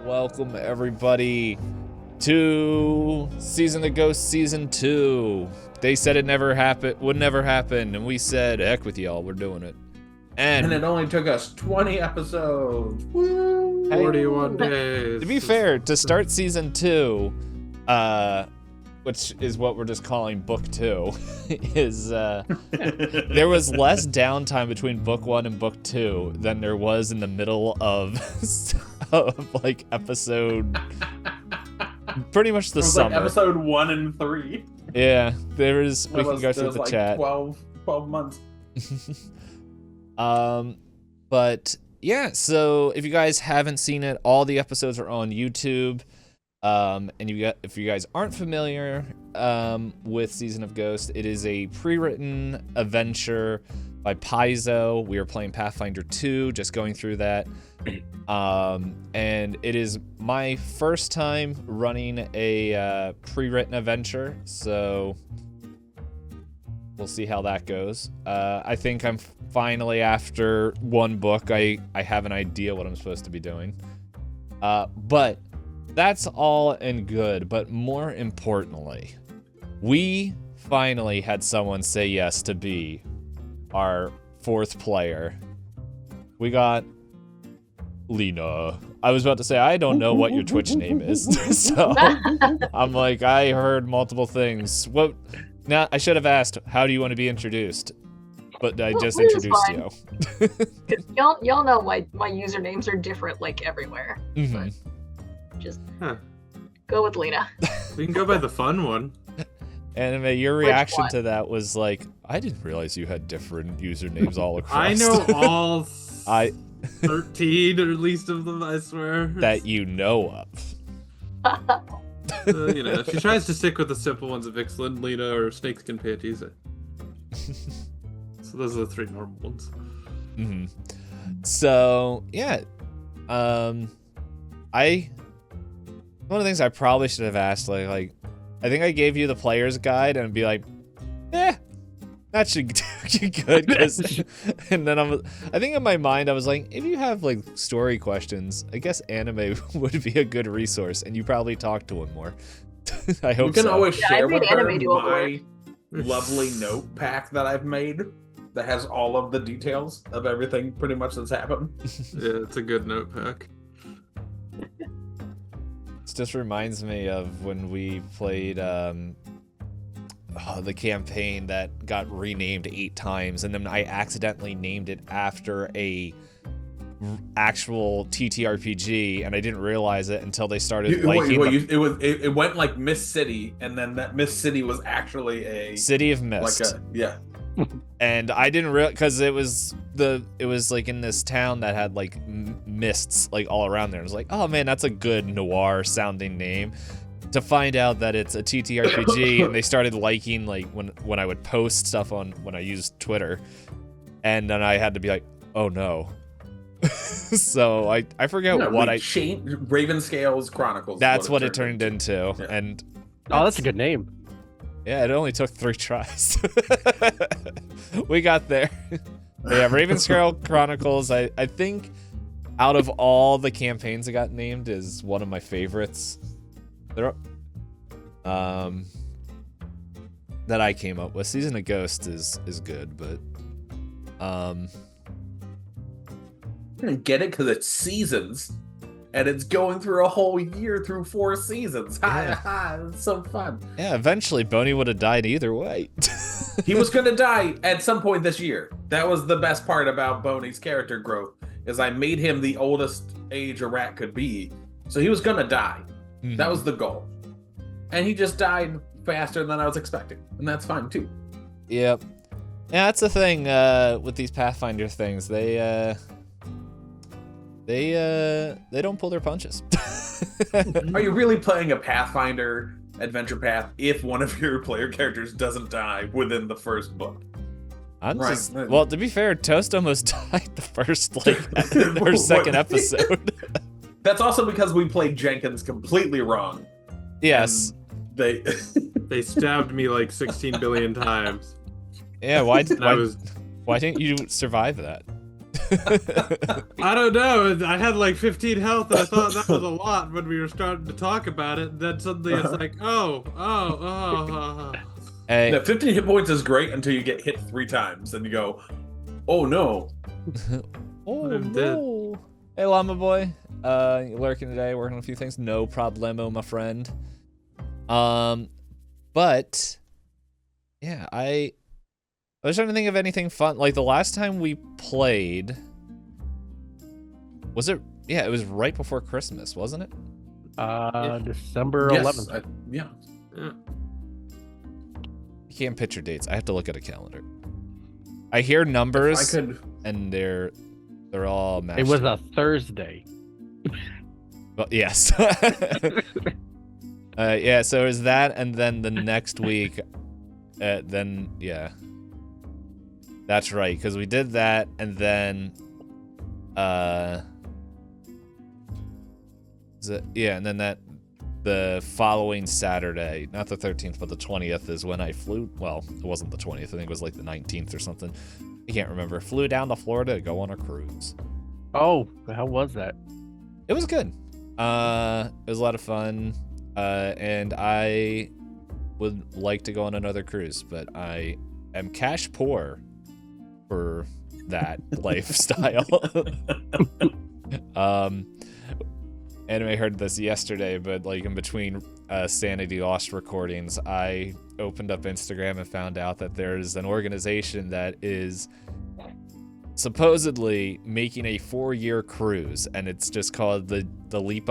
Welcome everybody to Season of Ghosts Season 2. They said it would never happen, and we said, heck with y'all, we're doing it. And it only took us 20 episodes. Woo! 41 days. To be fair, to start Season 2, which is what we're just calling Book 2, is there was less downtime between Book 1 and Book 2 than there was in the middle of, like, episode... pretty much the summer. Like episode 1 and 3. Yeah, we can go through the like chat. 12 months. But yeah, so if you guys haven't seen it, all the episodes are on YouTube. And if you guys aren't familiar with Season of Ghost, it is a pre-written adventure by Paizo. We are playing Pathfinder 2, just going through that. And it is my first time running a pre-written adventure, so we'll see how that goes. I think I'm finally, after one book, I have an idea what I'm supposed to be doing. But that's all and good, but more importantly, we finally had someone say yes to be our fourth player. We got Lena. I was about to say, I don't know what your Twitch name is, so I'm like, I heard multiple things. Now, I should have asked, how do you want to be introduced? But I just introduced you. y'all know my usernames are different, like, everywhere. Mm-hmm. Just go with Lena. We can go by the fun one. Anime, your reaction to that was like, I didn't realize you had different usernames all across. I know all 13 or at least of them, I swear. That you know of. If she tries to stick with the simple ones of Ixlin, Lena, or Snakeskin Panties. So those are the three normal ones. Mm-hmm. So, yeah. One of the things I probably should have asked, like, I think I gave you the player's guide and be like, that should do you good. And then I think in my mind I was like, if you have like story questions, I guess anime would be a good resource, and you probably talk to him more. I hope you can so. always share with her my lovely note pack that I've made that has all of the details of everything pretty much that's happened. Yeah, it's a good note pack. This just reminds me of when we played the campaign that got renamed 8 times, and then I accidentally named it after a actual TTRPG, and I didn't realize it until they started it went like Miss City, and then that Miss City was actually a City of Mist. And I didn't realize, because it was like in this town that had like mists like all around there. I was like, oh man, that's a good noir sounding name. To find out that it's a TTRPG, and they started liking like when I would post stuff when I used Twitter, and then I had to be like, oh no. So I forget Ravenscale's Chronicles. That's what it turned into. Yeah. And that's a good name. Yeah, it only took 3 tries. We got there. Yeah, Ravenscale Chronicles, I think out of all the campaigns that got named, is one of my favorites. That I came up with. Season of Ghost is good, but I didn't get it because it's seasons, and it's going through a whole year through 4 seasons. Yeah. It's so fun. Yeah, eventually Boney would have died either way. He was gonna die at some point this year. That was the best part about Boney's character growth, is I made him the oldest age a rat could be, so he was gonna die. Mm-hmm. That was the goal. And he just died faster than I was expecting. And that's fine too. Yep. Yeah, that's the thing with these Pathfinder things. They don't pull their punches. Are you really playing a Pathfinder adventure path if one of your player characters doesn't die within the first book? Well, to be fair, Toast almost died the first or second episode. That's also because we played Jenkins completely wrong. Yes. They stabbed me like 16 billion times. Yeah, why didn't you survive that? I don't know. I had like 15 health, and I thought that was a lot when we were starting to talk about it. And then suddenly it's like, oh. Hey, Now, 15 hit points is great until you get hit 3 times, and you go, "Oh no!" oh I'm no. Hey, Llama Boy. Lurking today, working on a few things. No problemo, my friend. But yeah, I was trying to think of anything fun. Like the last time we played, was it? Yeah, it was right before Christmas, wasn't it? December Yes, 11th. yeah. I can't picture dates. I have to look at a calendar. I hear numbers, I could. and they're all matched. It was a Thursday. Well, yes. Yeah, so it was that, and then the next week, then, yeah. That's right, because we did that, and then, and then the following Saturday, not the 13th, but the 20th is when I flew, well, it wasn't the 20th, I think it was like the 19th or something. I can't remember. Flew down to Florida to go on a cruise. Oh, how was that? It was good. It was a lot of fun. And I would like to go on another cruise, but I am cash poor for that lifestyle. Anime heard this yesterday, but like in between Sanity Lost recordings, I opened up Instagram and found out that there's an organization that is supposedly making a 4-year cruise, and it's just called the Leap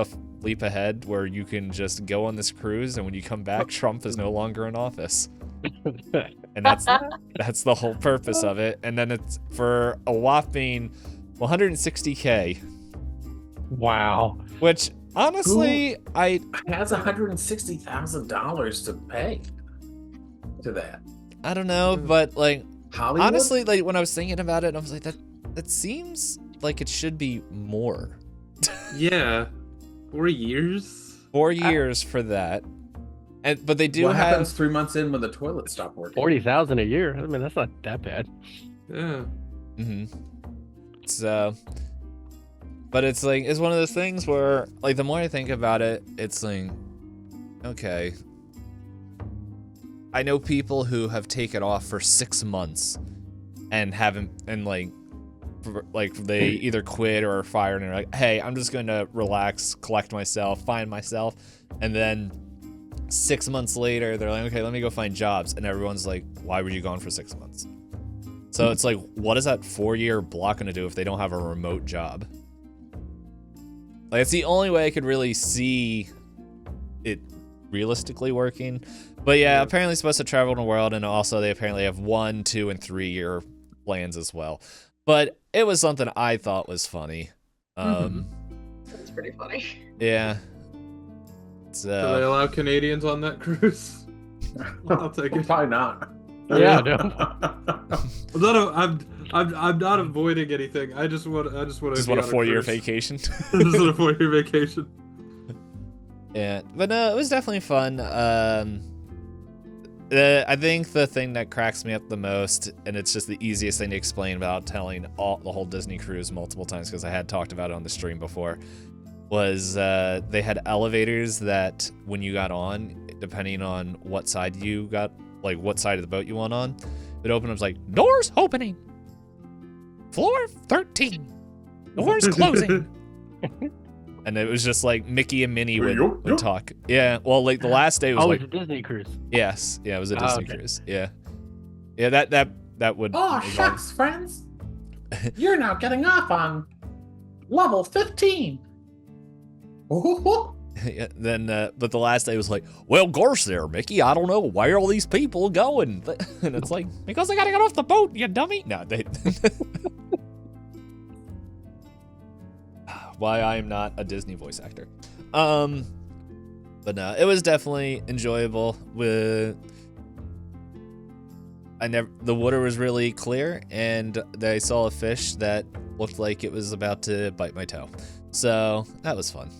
Ahead, where you can just go on this cruise, and when you come back, Trump is no longer in office. And that's the whole purpose of it. And then it's for a whopping $160K. Wow. Which honestly, I has $160,000 to pay to that. I don't know, but like Hollywood? honestly, like when I was thinking about it, I was like, that seems like it should be more. Yeah. 4 years? 4 years for that. But they do what have happens 3 months in when the toilets stop working? 40,000 a year. I mean, that's not that bad. Yeah. So, but it's like, it's one of those things where, like, the more I think about it, it's like, okay, I know people who have taken off for 6 months and haven't, and like they either quit or are fired and are like, hey, I'm just gonna relax, collect myself, find myself, and then 6 months later, they're like, okay, let me go find jobs, and everyone's like, why were you gone for 6 months? So it's like, what is that 4-year block gonna do if they don't have a remote job? Like, it's the only way I could really see it realistically working. But yeah, apparently it's supposed to travel the world, and also they apparently have 1, 2, and 3 year plans as well. But it was something I thought was funny. That's pretty funny. Yeah. Do they allow Canadians on that cruise? I'll take it. Probably not. Yeah, no. I'm not avoiding anything. I just want to. Just want a 4-year vacation. Just want a 4-year vacation. Yeah, but no, it was definitely fun. I think the thing that cracks me up the most, and it's just the easiest thing to explain without telling the whole Disney cruise multiple times, because I had talked about it on the stream before, was they had elevators that when you got on, depending on what side you got, like what side of the boat you went on, it opened up like, doors opening, floor 13, doors closing. And it was just like Mickey and Minnie would talk. Yeah, well, like the last day was like, it's a Disney cruise. Yes, yeah, it was a Disney cruise. Yeah, yeah, that would. Oh shucks, friends! You're now getting off on level 15. Yeah, then, but the last day was like, well, gosh, there, Mickey. I don't know where all these people going, and it's like, because they gotta get off the boat, you dummy. No, they. Why I am not a Disney voice actor. But no, it was definitely enjoyable. The water was really clear, and I saw a fish that looked like it was about to bite my toe. So that was fun.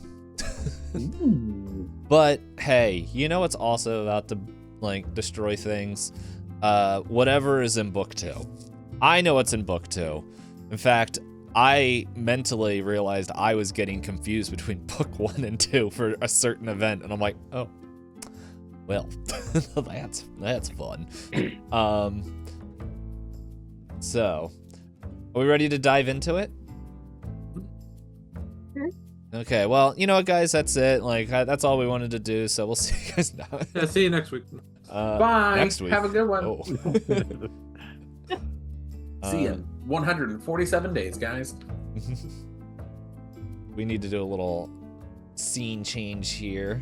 But hey, you know what's also about to like destroy things? Whatever is in book 2. I know what's in book 2. In fact, I mentally realized I was getting confused between book 1 and 2 for a certain event, and I'm like, oh, well, that's fun. So, are we ready to dive into it? Okay, well, you know what, guys, that's it. Like, that's all we wanted to do, so we'll see you guys now. Yeah, see you next week. Bye. Next week. Have a good one. Oh. See you in 147 days, guys. We need to do a little scene change here.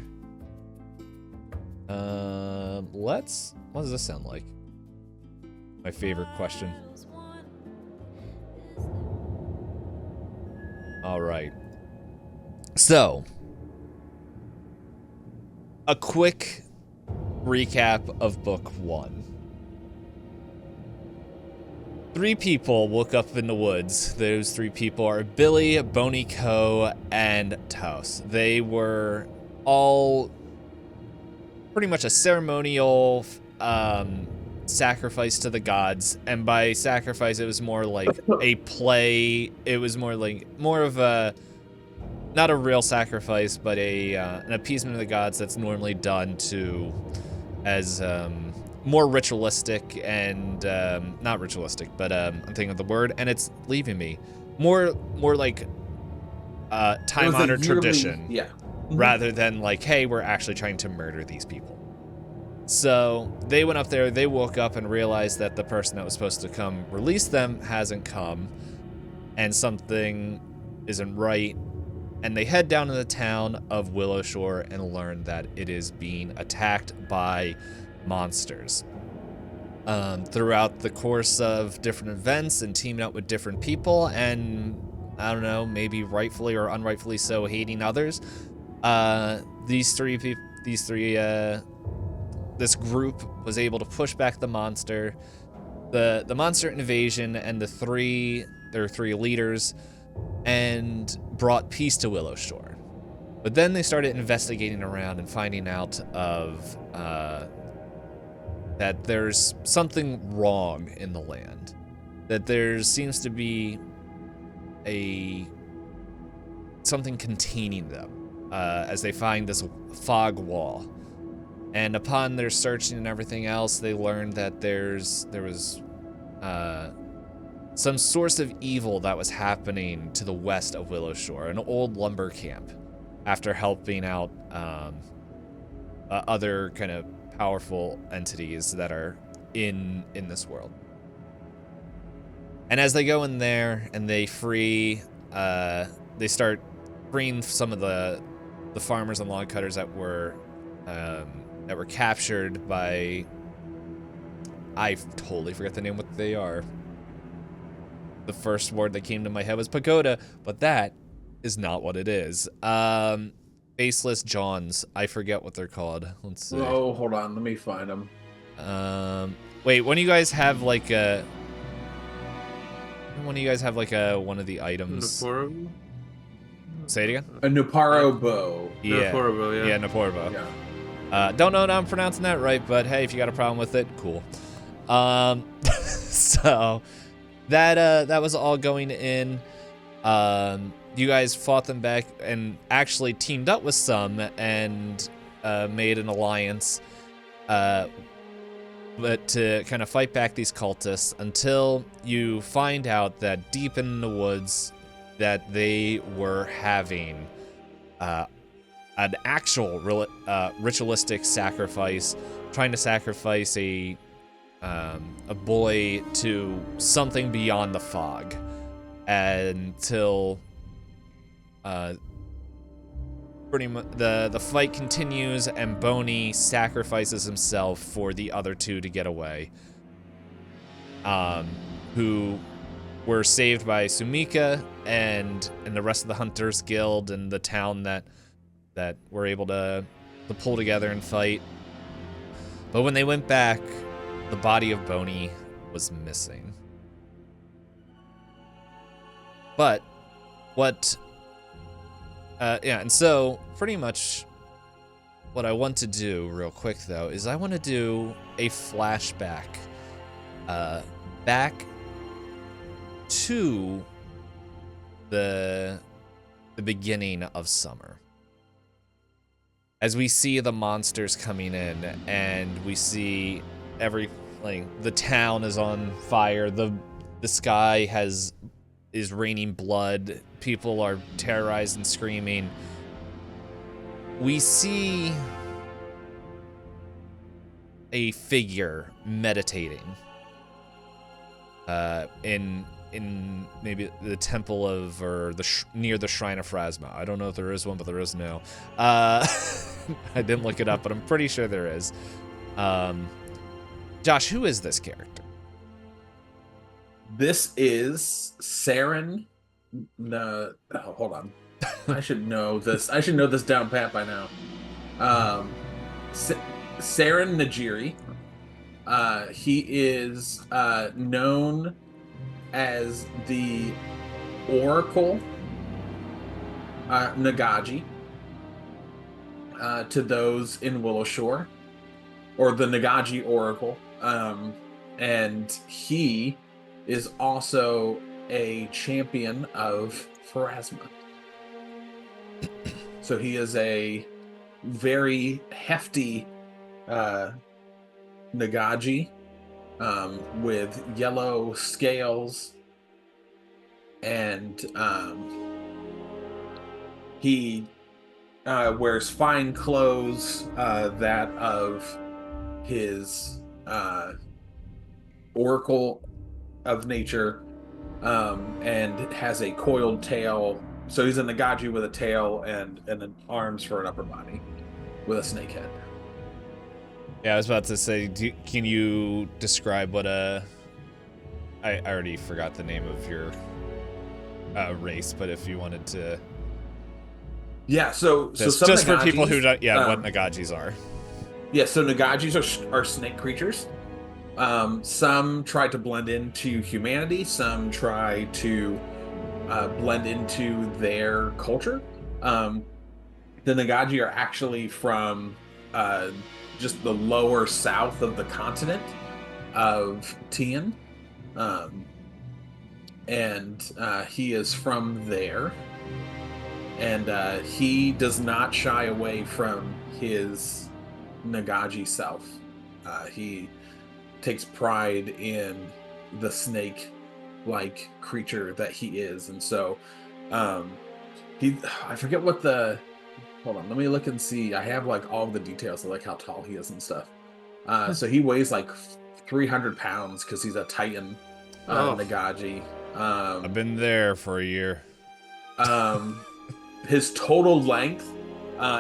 What does this sound like? My favorite question. All right. So, a quick recap of book 1. 3 people woke up in the woods. Those 3 people are Billy, Boney Co, and Taos. They were all pretty much a ceremonial sacrifice to the gods, and by sacrifice it was more like a play. It was more of a, not a real sacrifice, but an appeasement of the gods that's normally done to as more ritualistic and not ritualistic, but I'm thinking of the word and it's leaving me. More like time-honored tradition. Yeah. Rather than like, hey, we're actually trying to murder these people. So they went up there, they woke up and realized that the person that was supposed to come release them hasn't come, and something isn't right. And they head down to the town of Willow Shore and learn that it is being attacked by monsters. Throughout the course of different events and teaming up with different people, and I don't know, maybe rightfully or unrightfully so hating others, this group was able to push back the monster, the monster invasion, and their 3 leaders, and brought peace to Willow Shore. But then they started investigating around and finding out of that there's something wrong in the land, that there seems to be something containing them, as they find this fog wall. And upon their searching and everything else, they learned that there was some source of evil that was happening to the west of Willow Shore, an old lumber camp, after helping out other kind of powerful entities that are in this world. And as they go in there and they start freeing some of the farmers and log cutters that were captured by, I totally forget the name, what they are. The first word that came to my head was pagoda, but that is not what it is. Faceless Johns. I forget what they're called. Let's see. Oh, hold on. Let me find them. Wait, when you guys have like a... When you guys have like one of the items... Naporo? Say it again? A Nuparo bow. Yeah. Naporo, yeah. Yeah, Naporo. Yeah. Don't know if I'm pronouncing that right, but hey, if you got a problem with it, cool. So that was all going in. You guys fought them back and actually teamed up with some and made an alliance, but to kind of fight back these cultists until you find out that deep in the woods that they were having an actual ritualistic sacrifice, trying to sacrifice a boy to something beyond the fog, until pretty much the fight continues and Boney sacrifices himself for the other 2 to get away, who were saved by Sumika and the rest of the Hunters Guild and the town that were able to pull together and fight. But when they went back, the body of Boney was missing. But and so pretty much what I want to do real quick though is I want to do a flashback back to the beginning of summer. As we see the monsters coming in, and we see the town is on fire, the sky is raining blood, people are terrorized and screaming. We see a figure meditating in maybe the temple of, or near the shrine of Phrasma. I don't know if there is one, but there is now. I didn't look it up, but I'm pretty sure there is. Josh, who is this character? This is Saren. Hold on. I should know this. I should know this down pat by now. Saren Najiri. He is known as the Oracle Nagaji to those in Willowshore, or the Nagaji Oracle. And he is also a champion of Pharasma. So he is a very hefty Nagaji with yellow scales, and he wears fine clothes that of his Oracle of Nature, and has a coiled tail. So he's a Nagaji with a tail and arms for an upper body with a snake head. Yeah, I was about to say, can you describe what I already forgot the name of your race, but if you wanted to... Yeah, so just some for people Nagajis, who don't, what Nagajis are. Yeah, so Nagajis are snake creatures. Some try to blend into humanity, some try to blend into their culture. The Nagaji are actually from just the lower south of the continent of Tian. And he is from there. And he does not shy away from his Nagaji self. He takes pride in the snake-like creature that he is. And so I forget what the... Hold on, let me look and see. I have like all the details of like how tall he is and stuff. So he weighs like 300 pounds because he's a Titan Nagaji. I've been there for a year. His total length,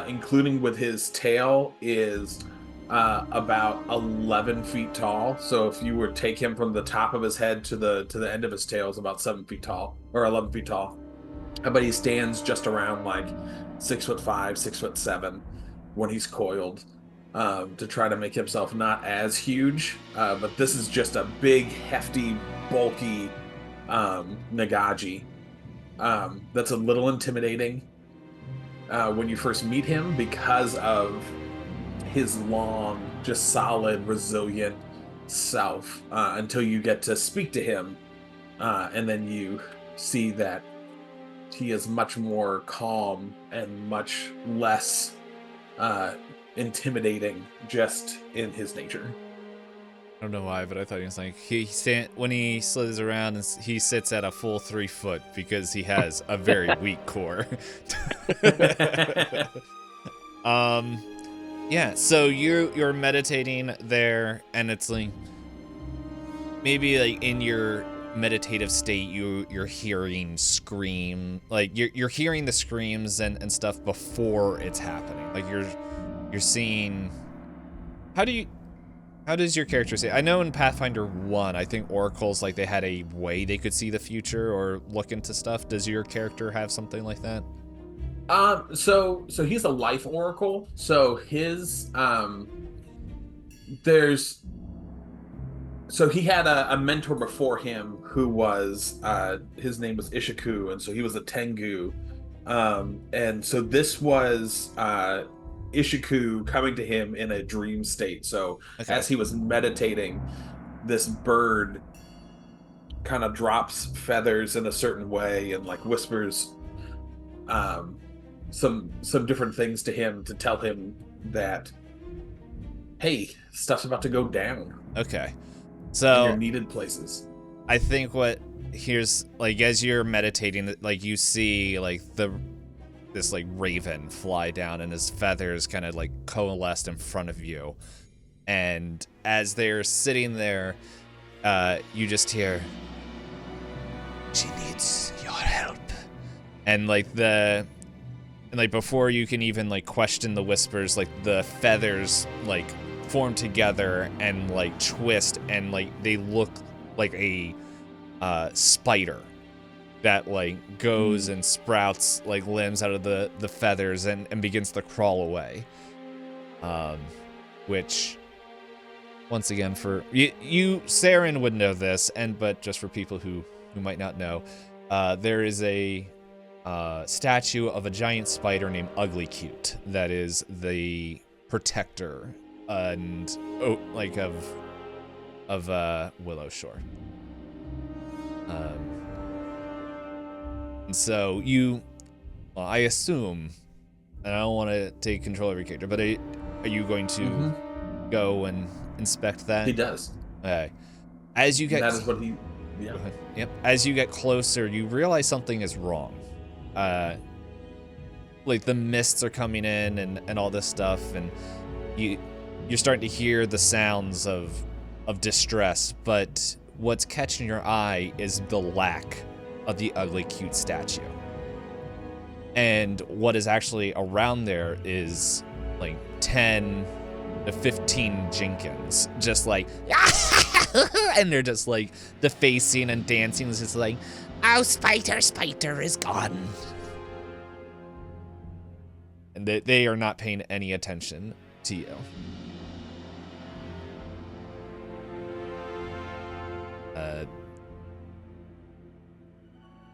including with his tail, is about 11 feet tall. So if you were to take him from the top of his head to the end of his tail, is about 7 feet tall, or 11 feet tall. But he stands just around like 6'5", 6'7" when he's coiled, to try to make himself not as huge. But this is just a big, hefty, bulky Nagaji. That's a little intimidating when you first meet him because of his long, just solid, resilient self, until you get to speak to him, and then you see that he is much more calm and much less intimidating just in his nature. I don't know why, but I thought he was like, when he slithers around, and he sits at a full 3 foot because he has a very weak core. Yeah, so you're meditating there, and it's like, maybe like in your meditative state, you're hearing you're hearing the screams and stuff before it's happening. Like you're seeing. How does your character say? I know in Pathfinder 1, I think oracles, like, they had a way they could see the future or look into stuff. Does your character have something like that? So he's a life oracle. So his so he had a mentor before him who was his name was Ishiku, and so he was a Tengu. And so this was Ishiku coming to him in a dream state. So as he was meditating, this bird kind of drops feathers in a certain way and like whispers some different things to him to tell him that, hey, stuff's about to go down Okay. in So your needed places. I think what here's like as you're meditating, like you see like this like raven fly down and his feathers kind of like coalesced in front of you, and as they're sitting there, you just hear, "She needs your help," and like before you can even like question the whispers, like the feathers like form together and like twist, and like they look like a spider that like goes and sprouts like limbs out of the feathers and begins to crawl away. Which once again, for you Saren would know this, but just for people who might not know, there is a statue of a giant spider named Ugly Cute that is the protector and of Willow Shore. And so I assume, and I don't want to take control of your character, but are you going to go and inspect that? He does. Okay. As you get That is what he. Yeah. Go ahead. Yep. As you get closer, you realize something is wrong. Like the mists are coming in and all this stuff, and you're starting to hear the sounds of distress, but what's catching your eye is the lack of the Ugly Cute statue. And what is actually around there is like 10 to 15 Jenkins, just like, and they're just like defacing and dancing. It's just like, oh, Spider is gone. And they are not paying any attention to you.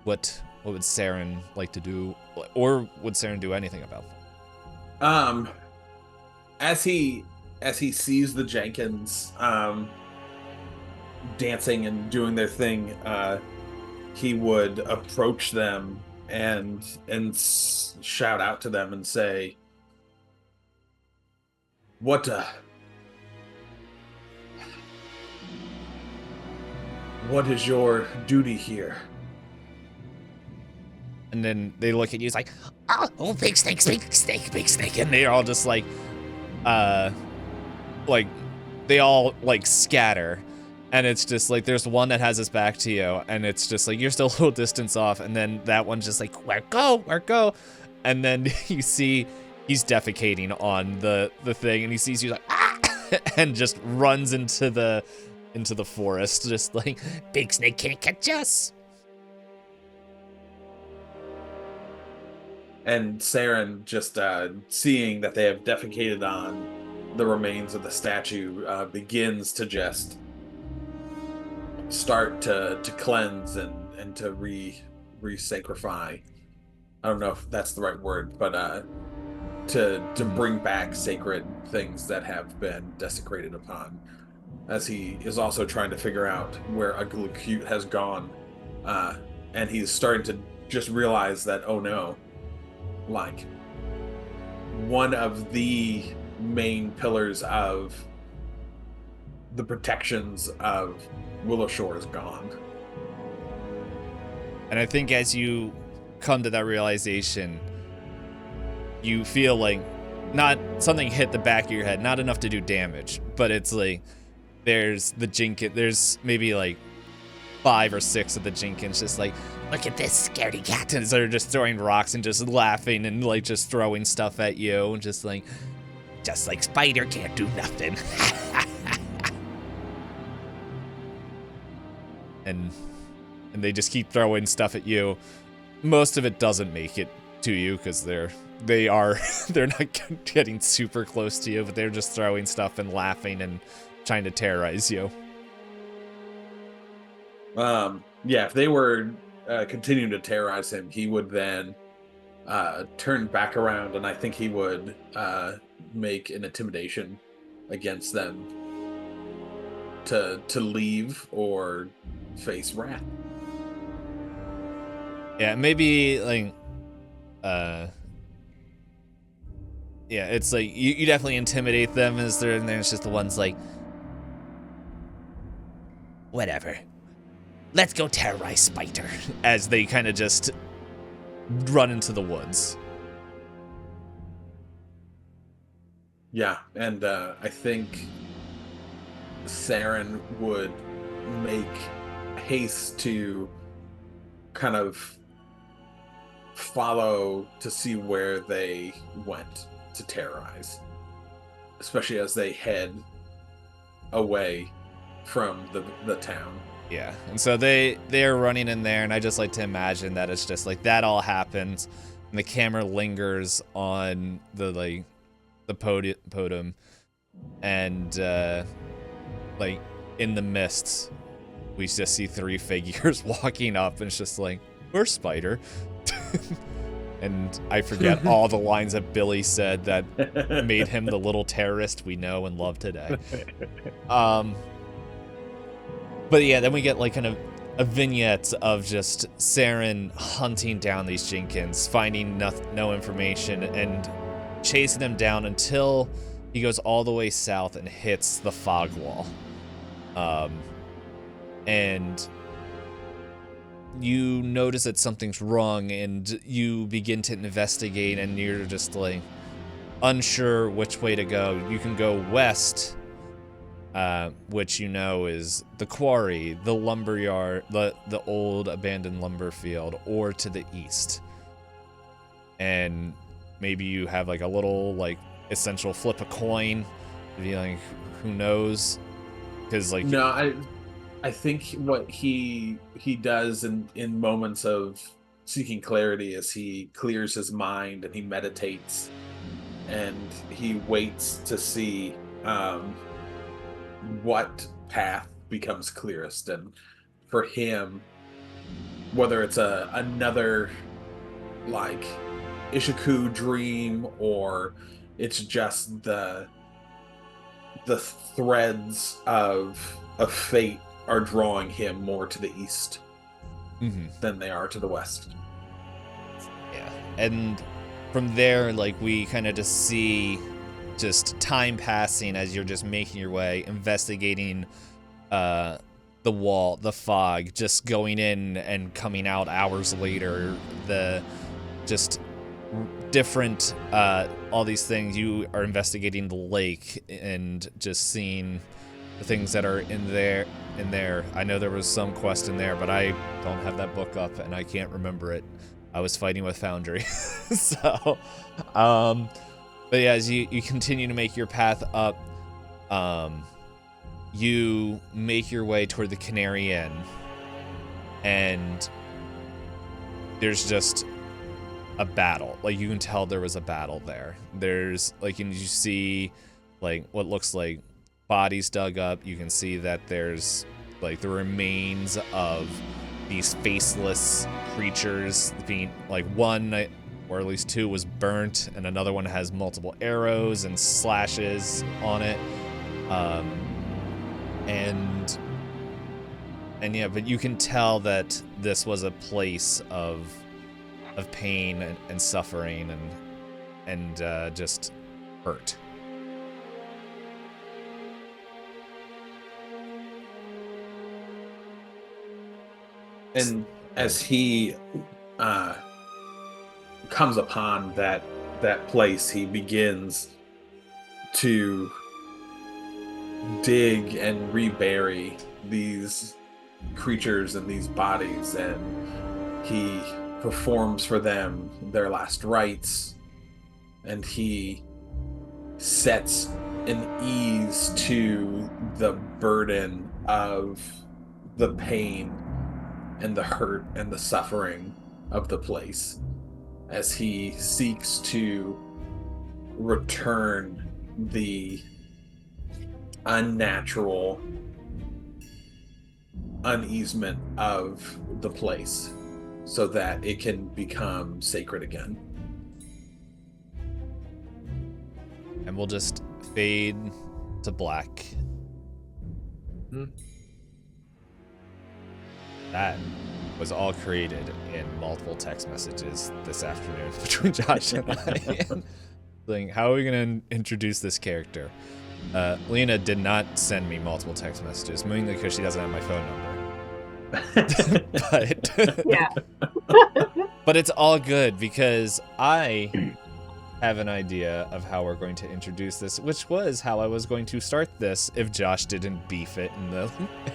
What would Saren like to do, or would Saren do anything about that? As he sees the Jenkins dancing and doing their thing, he would approach them and shout out to them and say, what is your duty here? And then they look at you, it's like, oh, big snake, and they're all just like they all like scatter, and it's just like there's one that has his back to you, and it's just like you're still a little distance off, and then that one's just like, where go, and then you see he's defecating on the thing, and he sees you like, and just runs into the forest, just like, big snake can't catch us. And Saren, just seeing that they have defecated on the remains of the statue, begins to just start to cleanse and to re-sacrify. I don't know if that's the right word, but to bring back sacred things that have been desecrated upon. As he is also trying to figure out where Ugly Cute has gone, and he's starting to just realize that, oh no, like one of the main pillars of the protections of Willow Shore is gone. And I think as you come to that realization, you feel like not something hit the back of your head, not enough to do damage, but it's like there's maybe like 5 or 6 of the Jenkins just like, look at this scaredy cat, and they're just throwing rocks and just laughing and like just throwing stuff at you and just like Spider can't do nothing. and they just keep throwing stuff at you. Most of it doesn't make it to you because they're not getting super close to you, but they're just throwing stuff and laughing and trying to terrorize you. Yeah, if they were continuing to terrorize him, he would then turn back around, and I think he would make an intimidation against them to leave or face wrath. Yeah, maybe like yeah, it's like you definitely intimidate them as they're in there. It's just the ones like, whatever. Let's go terrorize Spider, as they kind of just run into the woods. Yeah, and I think Saren would make haste to kind of follow to see where they went to terrorize, especially as they head away from the town. Yeah, and so they're running in there, and I just like to imagine that it's just like that all happens, and the camera lingers on the podium, and like in the mist, we just see 3 figures walking up, and it's just like, where's Spider? And I forget all the lines that Billy said that made him the little terrorist we know and love today. But yeah, then we get like kind of a vignette of just Saren hunting down these Jenkins, finding no information, and chasing him down until he goes all the way south and hits the fog wall. And you notice that something's wrong, and you begin to investigate, and you're just like unsure which way to go. You can go west, which you know is the quarry, the lumberyard, the old abandoned lumber field, or to the east. And maybe you have like a little like essential flip a coin, be like, who knows? Because like No, I think what he does in moments of seeking clarity is he clears his mind and he meditates and he waits to see what path becomes clearest. And for him, whether it's another like Ishiku dream or it's just the threads of fate are drawing him more to the east than they are to the west. Yeah, and from there, like, we kind of just see just time passing as you're just making your way, investigating the wall, the fog, just going in and coming out hours later, the just different all these things. You are investigating the lake and just seeing the things that are in there. I know there was some quest in there, but I don't have that book up and I can't remember it. I was fighting with Foundry. So but yeah, as you continue to make your path up, you make your way toward the Canary Inn, and there's just a battle. Like, you can tell there was a battle there. There's like, and you see like what looks like bodies dug up. You can see that there's like the remains of these faceless creatures being like one, or at least two, was burnt, and another one has multiple arrows and slashes on it. And yeah, but you can tell that this was a place of pain and suffering and just hurt. And as he comes upon that place, he begins to dig and rebury these creatures and these bodies, and he performs for them their last rites, and he sets an ease to the burden of the pain and the hurt and the suffering of the place, as he seeks to return the unnatural uneasement of the place so that it can become sacred again. And we'll just fade to black. That was all created in multiple text messages this afternoon between Josh and I. Like, how are we going to introduce this character? Lena did not send me multiple text messages, mainly because she doesn't have my phone number. But Yeah. but it's all good because I have an idea of how we're going to introduce this, which was how I was going to start this if Josh didn't beef it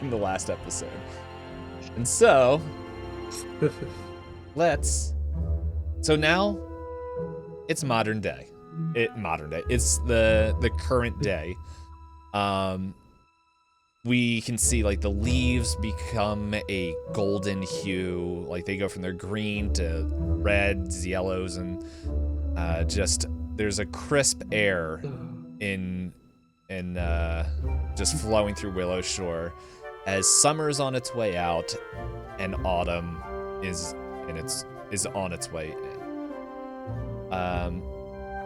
in the last episode. And so so now it's modern day. It's the current day. We can see like the leaves become a golden hue, like they go from their green to reds, yellows, and just there's a crisp air in just flowing through Willow Shore as summer's on its way out and autumn is on its way in.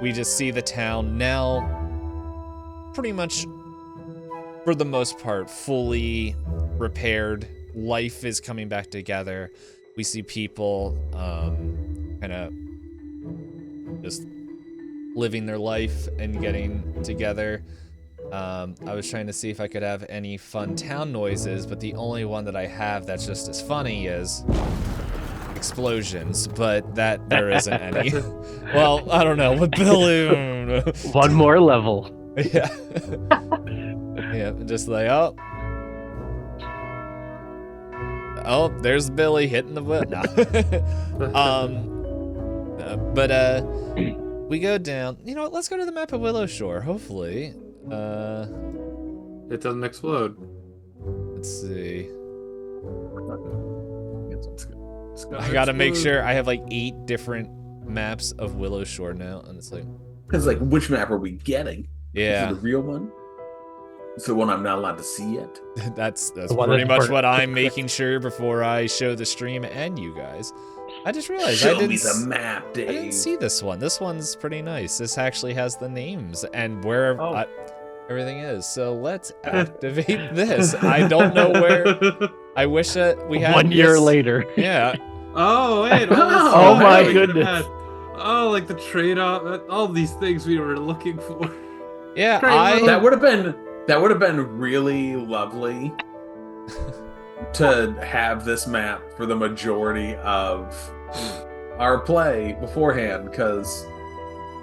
We just see the town now pretty much, for the most part, fully repaired. Life is coming back together. We see people kind of just living their life and getting together. I was trying to see if I could have any fun town noises, but the only one that I have that's just as funny is explosions, but that there isn't any. Well, I don't know. With Billy, One more level. yeah, yeah, just like there's Billy hitting the whip. No. But we go down. You know what? Let's go to the map of Willow Shore. Hopefully, It doesn't explode. let's see. It's gonna I gotta make explode. sure I have like 8 different maps of Willow Shore now, and it's like, It's like, which map are we getting? Is yeah, it the real one? It's the one I'm not allowed to see yet. that's The one pretty that's much burnt. what I'm making sure before I show the stream and you guys. I just realized Show I didn't me the map, I Dave. didn't see this one. This one's pretty nice. This actually has the names and where Oh. everything is. So let's activate this. I don't know where. I wish that we had 1 year this- later. Yeah. Oh wait! Oh, my we goodness. had- Oh, like the trade-off, all these things we were looking for. Yeah. Great, That would have been really lovely to have this map for the majority of our play beforehand, because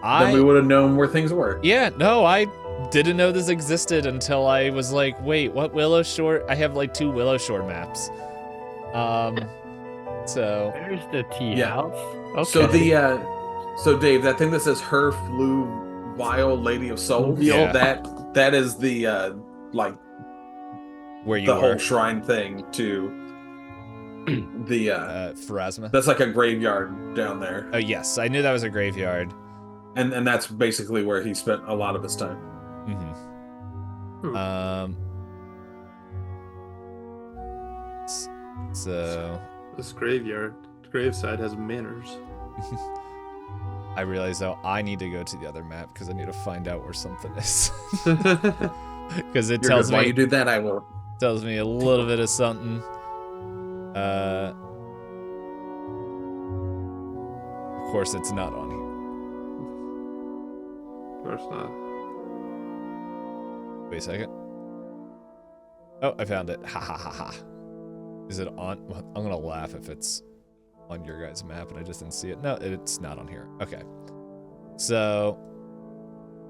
then we would have known where things were. Yeah, no, I didn't know this existed until I was like, wait, what Willow Shore? I have like 2 Willow Shore maps. So There's the tea Yeah. house. Okay. So Dave, that thing that says "Her flew vile Lady of Souls," Yeah. that is the like where you the were, whole shrine thing to the Pharasma. that's like a graveyard down there, Oh yes, I knew that was a graveyard. and that's basically where he spent a lot of his time. Mm-hmm. Hmm. So This graveside has manners. I realize though I need to go to the other map because I need to find out where something is. Because it tells While me you do that, I will. tells me a little bit of something. Of course, it's not on here. Of course not. Wait a second. Oh, I found it. Ha ha ha ha. Is it on? Well, I'm gonna laugh if it's on your guys' map and I just didn't see it. No, it's not on here. Okay. So,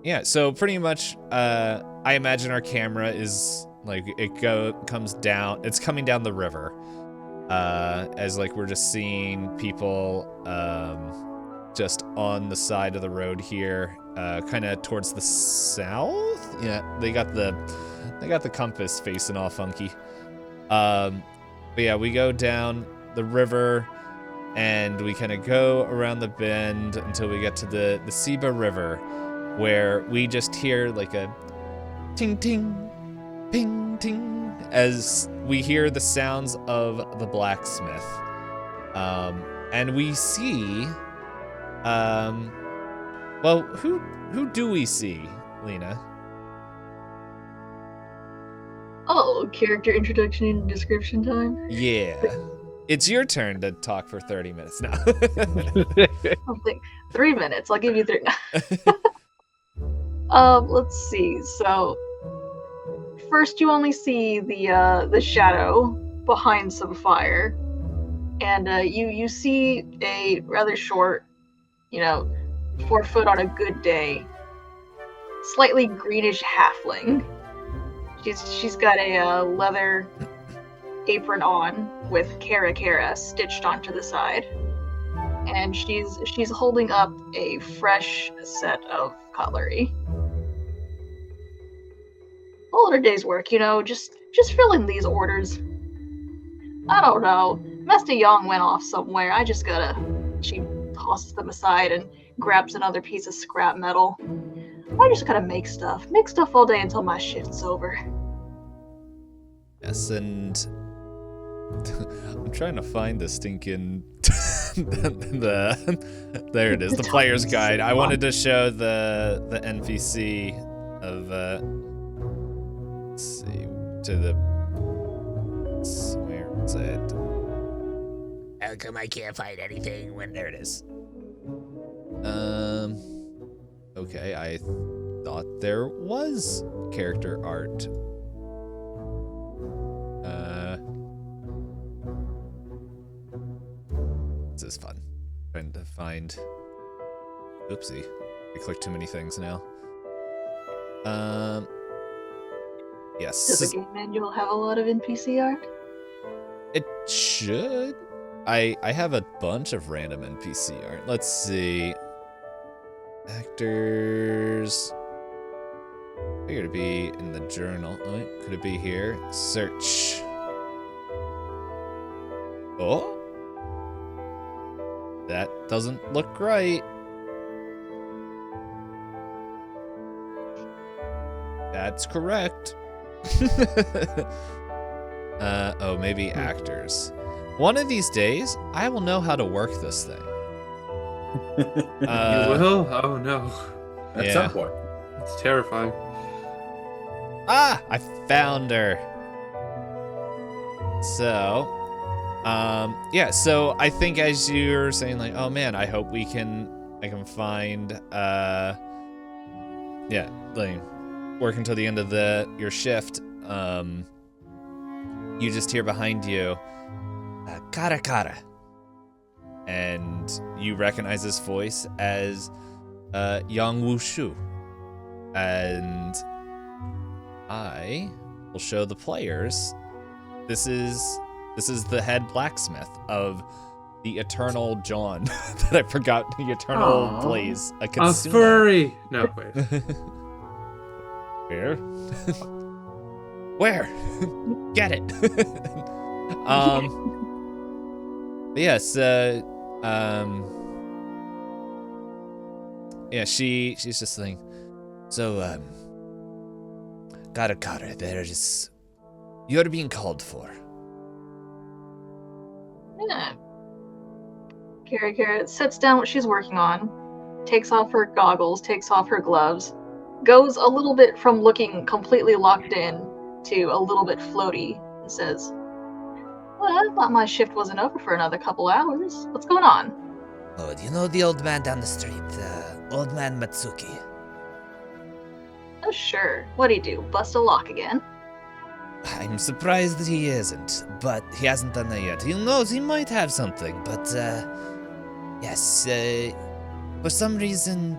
yeah. So pretty much, I imagine our camera is like comes down. It's coming down the river, as like we're just seeing people, just on the side of the road here, kind of towards the south. Yeah, they got the compass facing all funky. But yeah, we go down the river and we kind of go around the bend until we get to the Seba River, where we just hear like a ting ting, ping ting, as we hear the sounds of the blacksmith. And we see, well, who do we see, Lena? Oh, character introduction and description time. Yeah. It's your turn to talk for 30 minutes now. I'll think 3 minutes. I'll give you 3. Let's see. So first, you only see the shadow behind some fire, and you see a rather short, 4 foot on a good day, slightly greenish halfling. She's got a leather apron on with Kara stitched onto the side, and she's holding up a fresh set of cutlery. Older day's work, just filling these orders. I don't know. Master Young went off somewhere. She tosses them aside and grabs another piece of scrap metal. I just gotta make stuff all day until my shift's over. Yes, and I'm trying to find the stinking there it is, the player's guide. I wanted to show the NPC of let's see, where is it? How come I can't find anything when there it is? Okay, I thought there was character art. This is fun. Trying to find. Oopsie, I clicked too many things now. Yes. Does the game manual have a lot of NPC art? It should. I have a bunch of random NPC art. Let's see. Actors. Figured it'd be in the journal. Oh, could it be here? Search. Oh? That doesn't look right. That's correct. Oh, maybe actors. One of these days, I will know how to work this thing. You will? Oh no. At some point. It's terrifying. Ah, I found her. So, yeah, so I think as you're saying, like, oh man, I hope I can find, yeah, like, work until the end of your shift, you just hear behind you, Kara. And you recognize his voice as, Yang Wushu. And I will show the players, this is the head blacksmith of the Eternal John that I forgot, the Eternal Blaze. A furry. No, wait. Where? Where? Get it. Yes. Yeah. She's just saying. So, Kara, you're being called for. Yeah. Kara sets down what she's working on, takes off her goggles, takes off her gloves, goes a little bit from looking completely locked in to a little bit floaty, and says, well, I thought my shift wasn't over for another couple hours. What's going on? Oh, do you know the old man down the street? Old man Matsuki. Oh, sure. What'd he do? Bust a lock again? I'm surprised that he isn't, but he hasn't done that yet. Who knows, he might have something, but, yes, for some reason,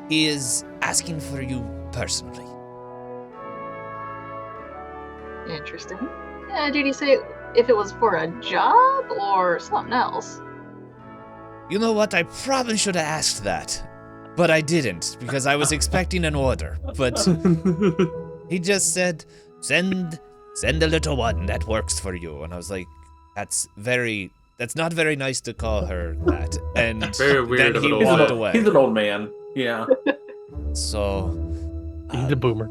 he is asking for you personally. Interesting. Did he say if it was for a job or something else? You know what, I probably should have asked that, but I didn't, because I was expecting an order, but he just said, send a little one that works for you, and I was like, that's not very nice to call her that, and Very weird then he of an walked old away. He's an old man. Yeah. So, He's a boomer.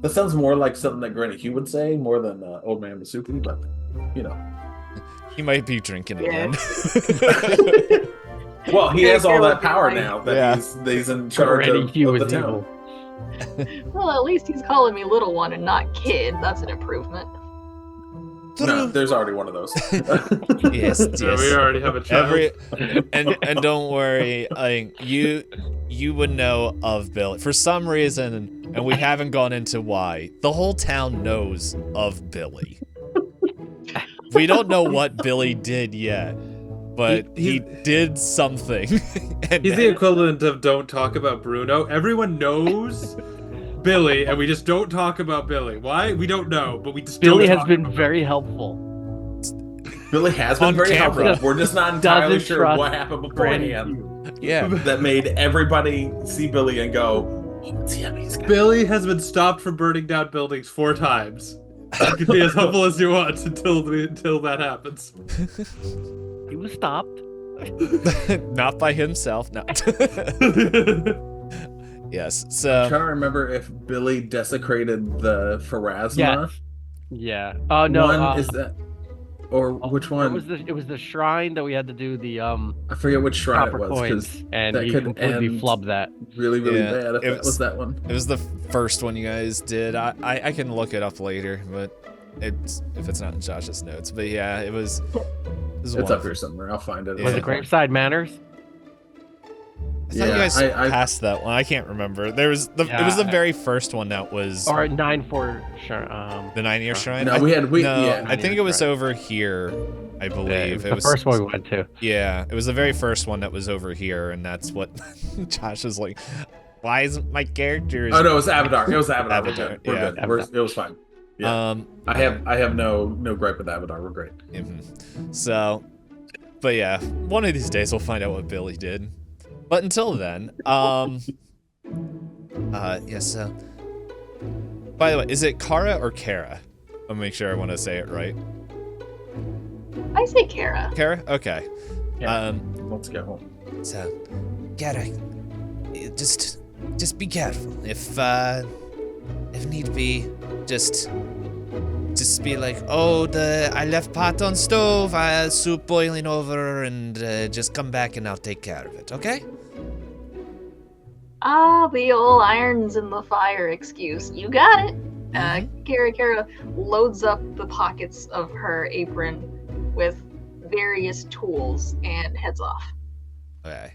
That sounds more like something that Granny Hugh would say, more than Old Man Masuki, but, you know. he might be drinking Yeah. again. Well, he has all that power now that Yeah. he's in charge Already of he the was town. evil. Well, at least he's calling me little one and not kid. That's an improvement. No, there's already one of those. Yes, Yeah, we already have a child. And don't worry, you would know of Billy for some reason, and we haven't gone into why. The whole town knows of Billy. We don't know what Billy did yet, but he did something. And He's the equivalent of don't talk about Bruno. Everyone knows Billy, and we just don't talk about Billy. Why? We don't know, but we just Billy don't has talk been about very helpful. Billy has been On very camera. helpful. We're just not entirely Doesn't sure trust what happened beforehand yeah, that made everybody see Billy and go, "Oh, it's him. He's got Billy has been stopped from burning down buildings 4 times. You can be as humble as you want until that happens. He was stopped. not by himself. No. Yes. I'm So trying to remember if Billy desecrated the Pharasma. Yes. Yeah. Oh no. One is that, or which one? It was the shrine that we had to do the I forget which shrine it copper was coins, because and that he could completely end flubbed that. really Yeah, bad if it that was- was that one. it was the first one you guys did. I can look it up later, but if it's not in Josh's notes. But yeah, it was. It's one up of- here somewhere. I'll find it. Was Yeah. it Graveside Manners? I thought you guys I passed that one. I can't remember. It was the Yeah. very first one that was Or 9-4? Sure. the 9-year shrine. No, I, we had we no, yeah. I think it was Right. over here. I believe the first one we went to. Yeah, it was the very first one that was over here, and that's what Josh is like. Why isn't my character? Oh no, it was Abadar. It was Abadar. Abadar, We're good. We're yeah. good. It was fine. Yeah. I have no gripe with Abadar. We're great. So, but yeah, one of these days we'll find out what Billy did. But until then, yes. By the way, is it Kara or Kara? I'll make sure I want to say it right. I say Kara. Kara? Okay. Yeah. Let's go. So, Kara, just be careful. If need be, just be like, oh, I left pot on stove, soup boiling over, and just come back and I'll take care of it. Okay? Ah, the old irons in the fire excuse. You got it. Kara loads up the pockets of her apron with various tools and heads off. Okay.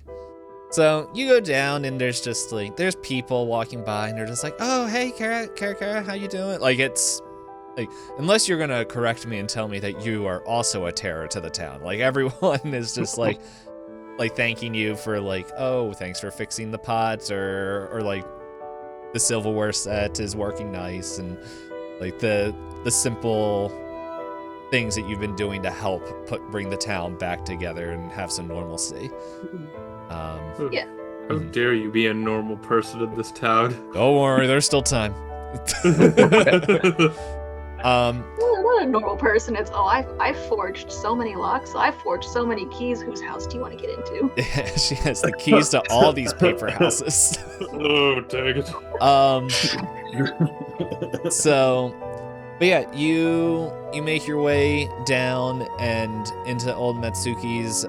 So you go down and there's just like there's people walking by and they're just like, oh hey Kara, how you doing? Like it's like unless you're gonna correct me and tell me that you are also a terror to the town. Like everyone is just like thanking you for like, oh thanks for fixing the pots or like the silverware set is working nice and like the simple things that you've been doing to help bring the town back together and have some normalcy. Yeah. How dare you be a normal person in this town? Don't worry, there's still time. Well, not a normal person. It's I've forged so many locks. I've forged so many keys. Whose house do you want to get into? She has the keys to all these paper houses. Oh, dang it. So, but yeah, you make your way down and into old Matsuki's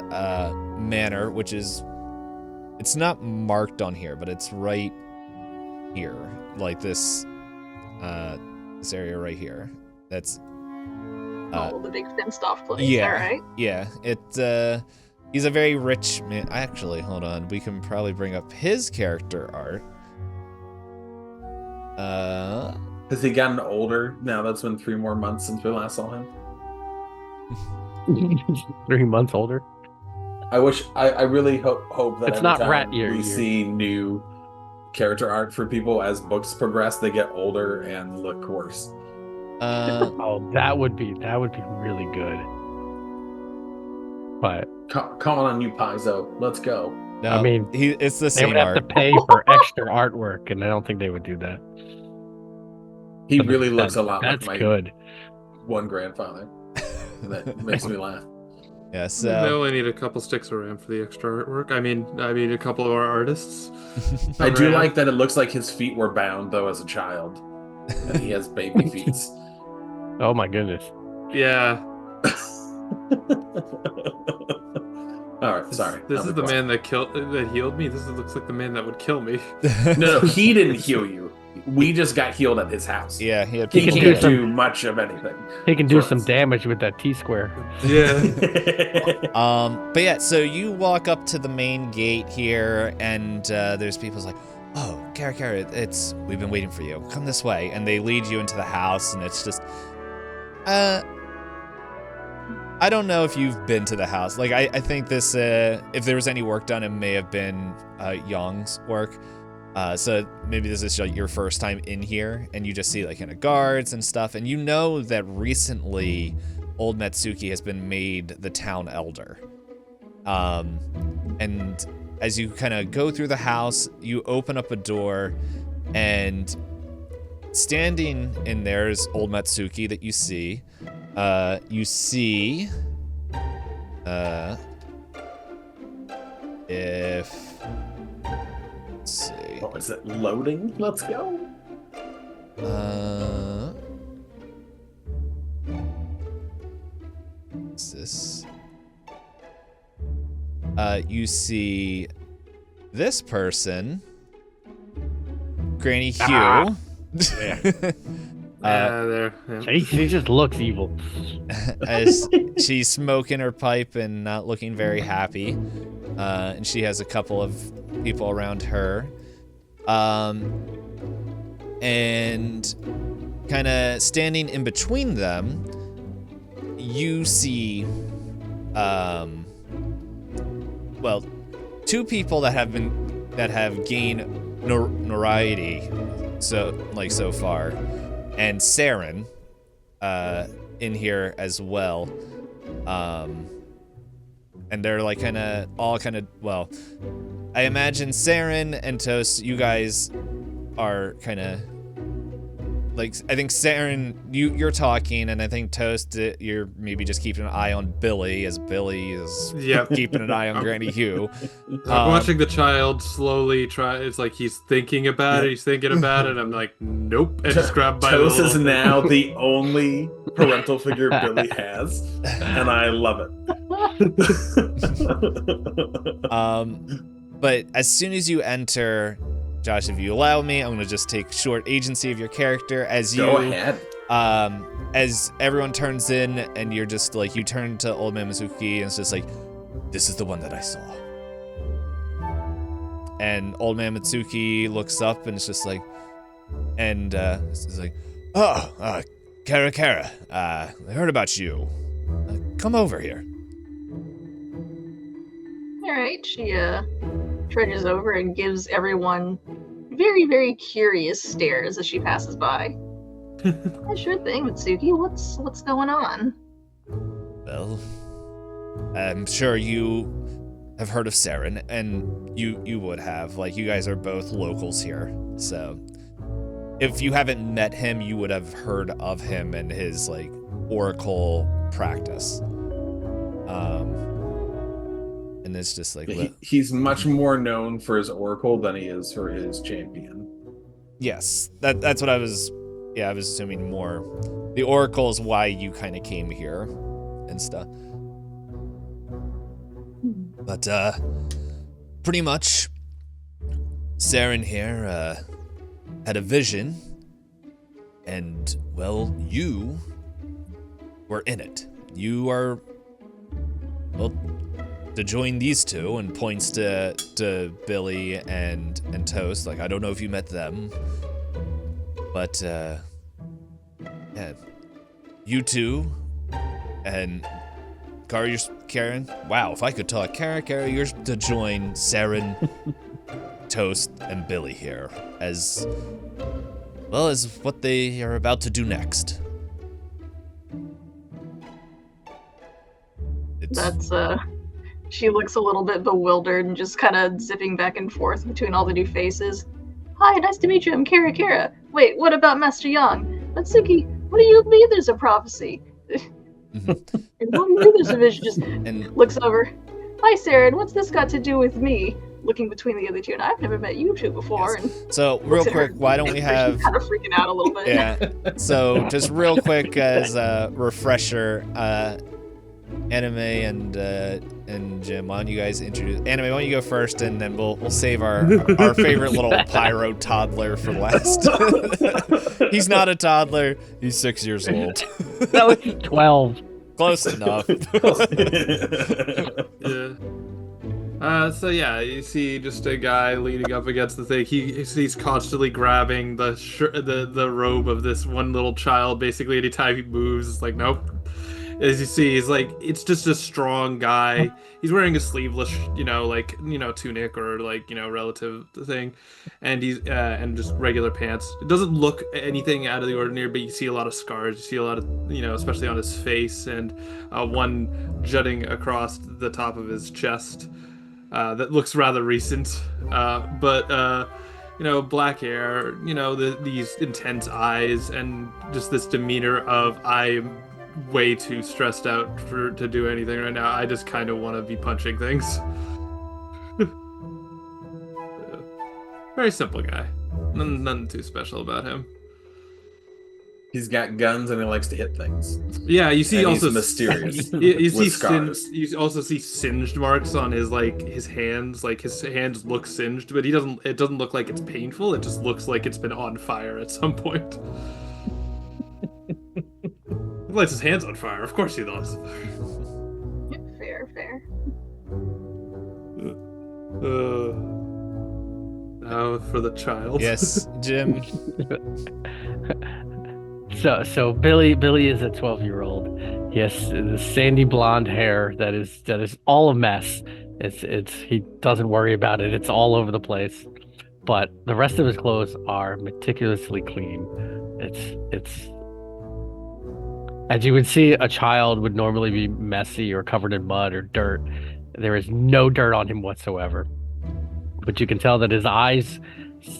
manor, which is it's not marked on here, but it's right here, like this area right here. That's The big fenced off place. yeah, All right. yeah. He's a very rich man. Actually, hold on. We can probably bring up his character art. Has he gotten older now? That's been 3 more months since we last saw him. 3 months older. I wish. I really hope that It's every not time rat year we year. see new character art for people as books progress, they get older and look worse. Oh, that would be really good. But Calling on you, Paizo. Let's go. no, I mean, it's the they same would have art. to pay for extra artwork, and I don't think they would do that. He But really that- looks a lot like That's my good. one grandfather. And that makes me laugh. Yeah, They so only need a couple sticks of RAM for the extra artwork. I mean, a couple of our artists. I do RAM. like that it looks like his feet were bound though as a child, and he has baby feet. Oh my goodness. Yeah. All right, sorry. This I'm is the quiet. man that healed me. This looks like the man that would kill me. No, he didn't heal you. We just got healed at his house. Yeah, he had He people can't there. do much of anything. He can do for some us. damage with that T-square. Yeah. But yeah, so you walk up to the main gate here, and there's people's like, "Oh, Kara, we've been waiting for you. Come this way." And they lead you into the house, and it's just, I don't know if you've been to the house. Like, I think this, if there was any work done, it may have been Young's work. So maybe this is your first time in here, and you just see like kind of guards and stuff, and you know that recently Old Metsuki has been made the town elder. And as you kind of go through the house, you open up a door, and standing in there is Old Metsuki that you see. You see, let's see. Oh, is it loading? Let's go. What's this? You see this person, Granny Hugh. There. Yeah. She just looks evil. As she's smoking her pipe and not looking very happy. And she has a couple of people around her. And kind of standing in between them, you see, well, two people that have gained notoriety so far, and Saren in here as well. And they're like well, I imagine Saren and Toast, you guys are kind of like, I think Saren, you're talking, and I think Toast, you're maybe just keeping an eye on Billy, as Billy is keeping an eye on Granny Hugh. I'm watching the child slowly try. It's like he's thinking about it. He's thinking about it. I'm like, nope. And just grab my Toast little... is now the only parental figure Billy has, and I love it. But as soon as you enter, Josh, if you allow me, I'm gonna just take short agency of your character as you Go ahead. As everyone turns in, and you're just like, you turn to Old Man Mizuki, and it's just like, this is the one that I saw. And Old Man Mitsuki looks up, and it's just like, and it's like, oh, Kara, I heard about you. Come over here. All right, she trudges over and gives everyone very, very curious stares as she passes by. Yeah, sure thing, Mitsuki. What's going on? Well, I'm sure you have heard of Saren, and you would have. Like, you guys are both locals here, so if you haven't met him, you would have heard of him and his like oracle practice. And it's just like, he's much more known for his oracle than he is for his champion. Yes, that's what I was. Yeah, I was assuming more. The oracle is why you kind of came here and stuff. But pretty much, Saren here had a vision, and well, you were in it. You are, well, to join these two, and points to Billy and Toast. Like, I don't know if you met them, but yeah, you two and Karen. Wow, if I could talk, Kara, you're to join Saren, Toast, and Billy here as well as what they are about to do next. That's she looks a little bit bewildered and just kind of zipping back and forth between all the new faces. Hi, nice to meet you. I'm Kara. Wait, what about Master Young? Mitsuki, what do you mean there's a prophecy? What do you mean there's a vision? Just looks over. Hi, Saren. What's this got to do with me? Looking between the other two, and I've never met you two before. Yes. So real quick, why don't we have? Kind of freaking out a little bit. Yeah. So just real quick as a refresher, Anime and Jim, why don't you guys introduce Anime? Why don't you go first, and then we'll save our favorite little pyro toddler for last. He's not a toddler. He's 6 years old. No, he's 12. Close enough. Yeah. So yeah, you see just a guy leaning up against the thing. He's constantly grabbing the robe of this one little child. Basically, anytime he moves, it's like nope. As you see, he's like, it's just a strong guy. He's wearing a sleeveless, tunic or relative thing, and he's and just regular pants. It doesn't look anything out of the ordinary, but you see a lot of scars. You see a lot of, especially on his face, and one jutting across the top of his chest that looks rather recent. But black hair, these intense eyes, and just this demeanor of I'm way too stressed out to do anything right now. I just kind of want to be punching things. Very simple guy. Nothing too special about him. He's got guns and he likes to hit things. Yeah, you see, and also he's mysterious. You see scars. you also see singed marks on his hands. Like his hands look singed, but it doesn't look like it's painful. It just looks like it's been on fire at some point. He lights his hands on fire. Of course he does. Fair. Now for the child. Yes, Jim. So Billy is a 12-year-old. He has the sandy blonde hair that is all a mess. He doesn't worry about it. It's all over the place. But the rest of his clothes are meticulously clean. It's as you would see, a child would normally be messy or covered in mud or dirt. There is no dirt on him whatsoever. But you can tell that his eyes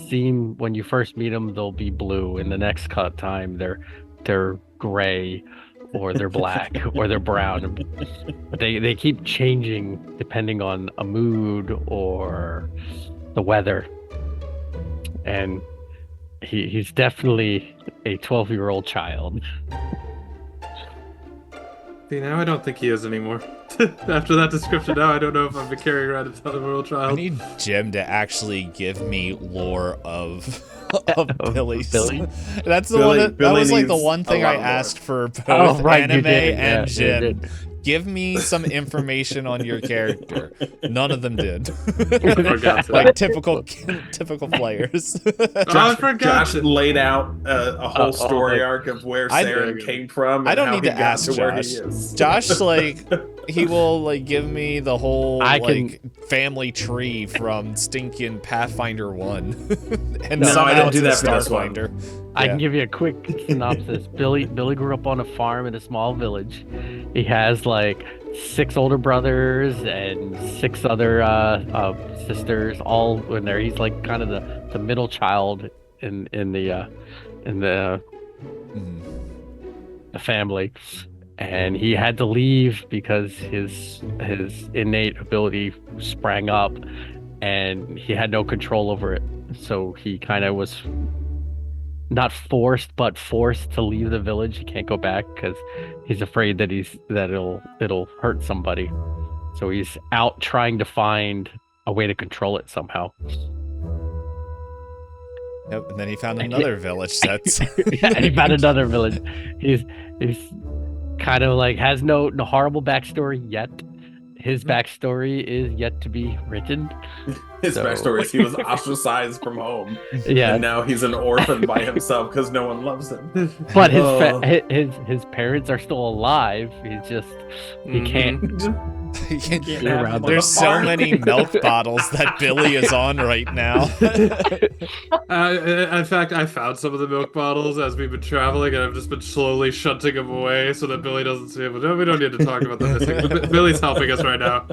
seem, when you first meet him, they'll be blue. In the next cut time, they're gray, or they're black, or they're brown. They keep changing depending on a mood or the weather. And he's definitely a 12-year-old child. See, now I don't think he is anymore. After that description, now I don't know if I've been carrying around a 12-year-old child. I need Jim to actually give me lore of Billy's. Billy? That's the Billy- one. That Billy was like the needs one thing a I lot more. asked for both You Anime did. and Yeah, you Jim. did. Give me some information on your character. None of them did. Forgot to. Like typical players. I forgot Josh to. laid out a whole story like- arc of where I- Saren came from. And I don't how need he to got ask to where he Josh. is. Josh, he will give me the whole I can- family tree from stinking Pathfinder 1. And No, I somehow didn't it's do in that for this one. I Starfinder. Yeah. can give you a quick synopsis. Billy grew up on a farm in a small village. He has 6 older brothers and 6 other sisters, all in there. He's kind of the middle child in the family, and he had to leave because his innate ability sprang up, and he had no control over it. So he kind of was not forced, but forced to leave the village. He can't go back because he's afraid that it'll hurt somebody. So he's out trying to find a way to control it somehow. Yep, and then he found another village that's And he found another village. He's kind of has no horrible backstory yet. His backstory is yet to be written. His So- backstory is he was ostracized from home, Yeah, and now he's an orphan by himself because no one loves him. but Oh. his parents are still alive. He can't. There's around the so many milk bottles that Billy is on right now. In fact, I found some of the milk bottles as we've been traveling, and I've just been slowly shunting them away so that Billy doesn't see them. But no, we don't need to talk about the missing. Billy's helping us right now.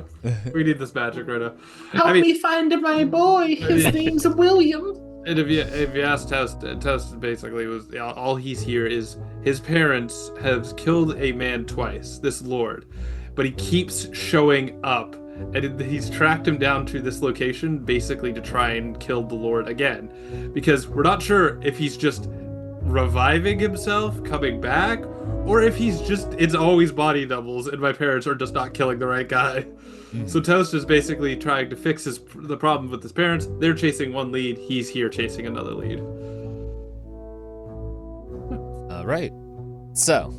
We need this magic right now. Help me find my boy. His name's William. And if you ask Test basically was all he's here is his parents have killed a man twice, this lord, but he keeps showing up, and he's tracked him down to this location basically to try and kill the lord again, because we're not sure if he's just reviving himself, coming back, or if he's just, it's always body doubles and my parents are just not killing the right guy. So Toast is basically trying to fix the problem with his parents. They're chasing one lead, he's here chasing another lead. All right. So,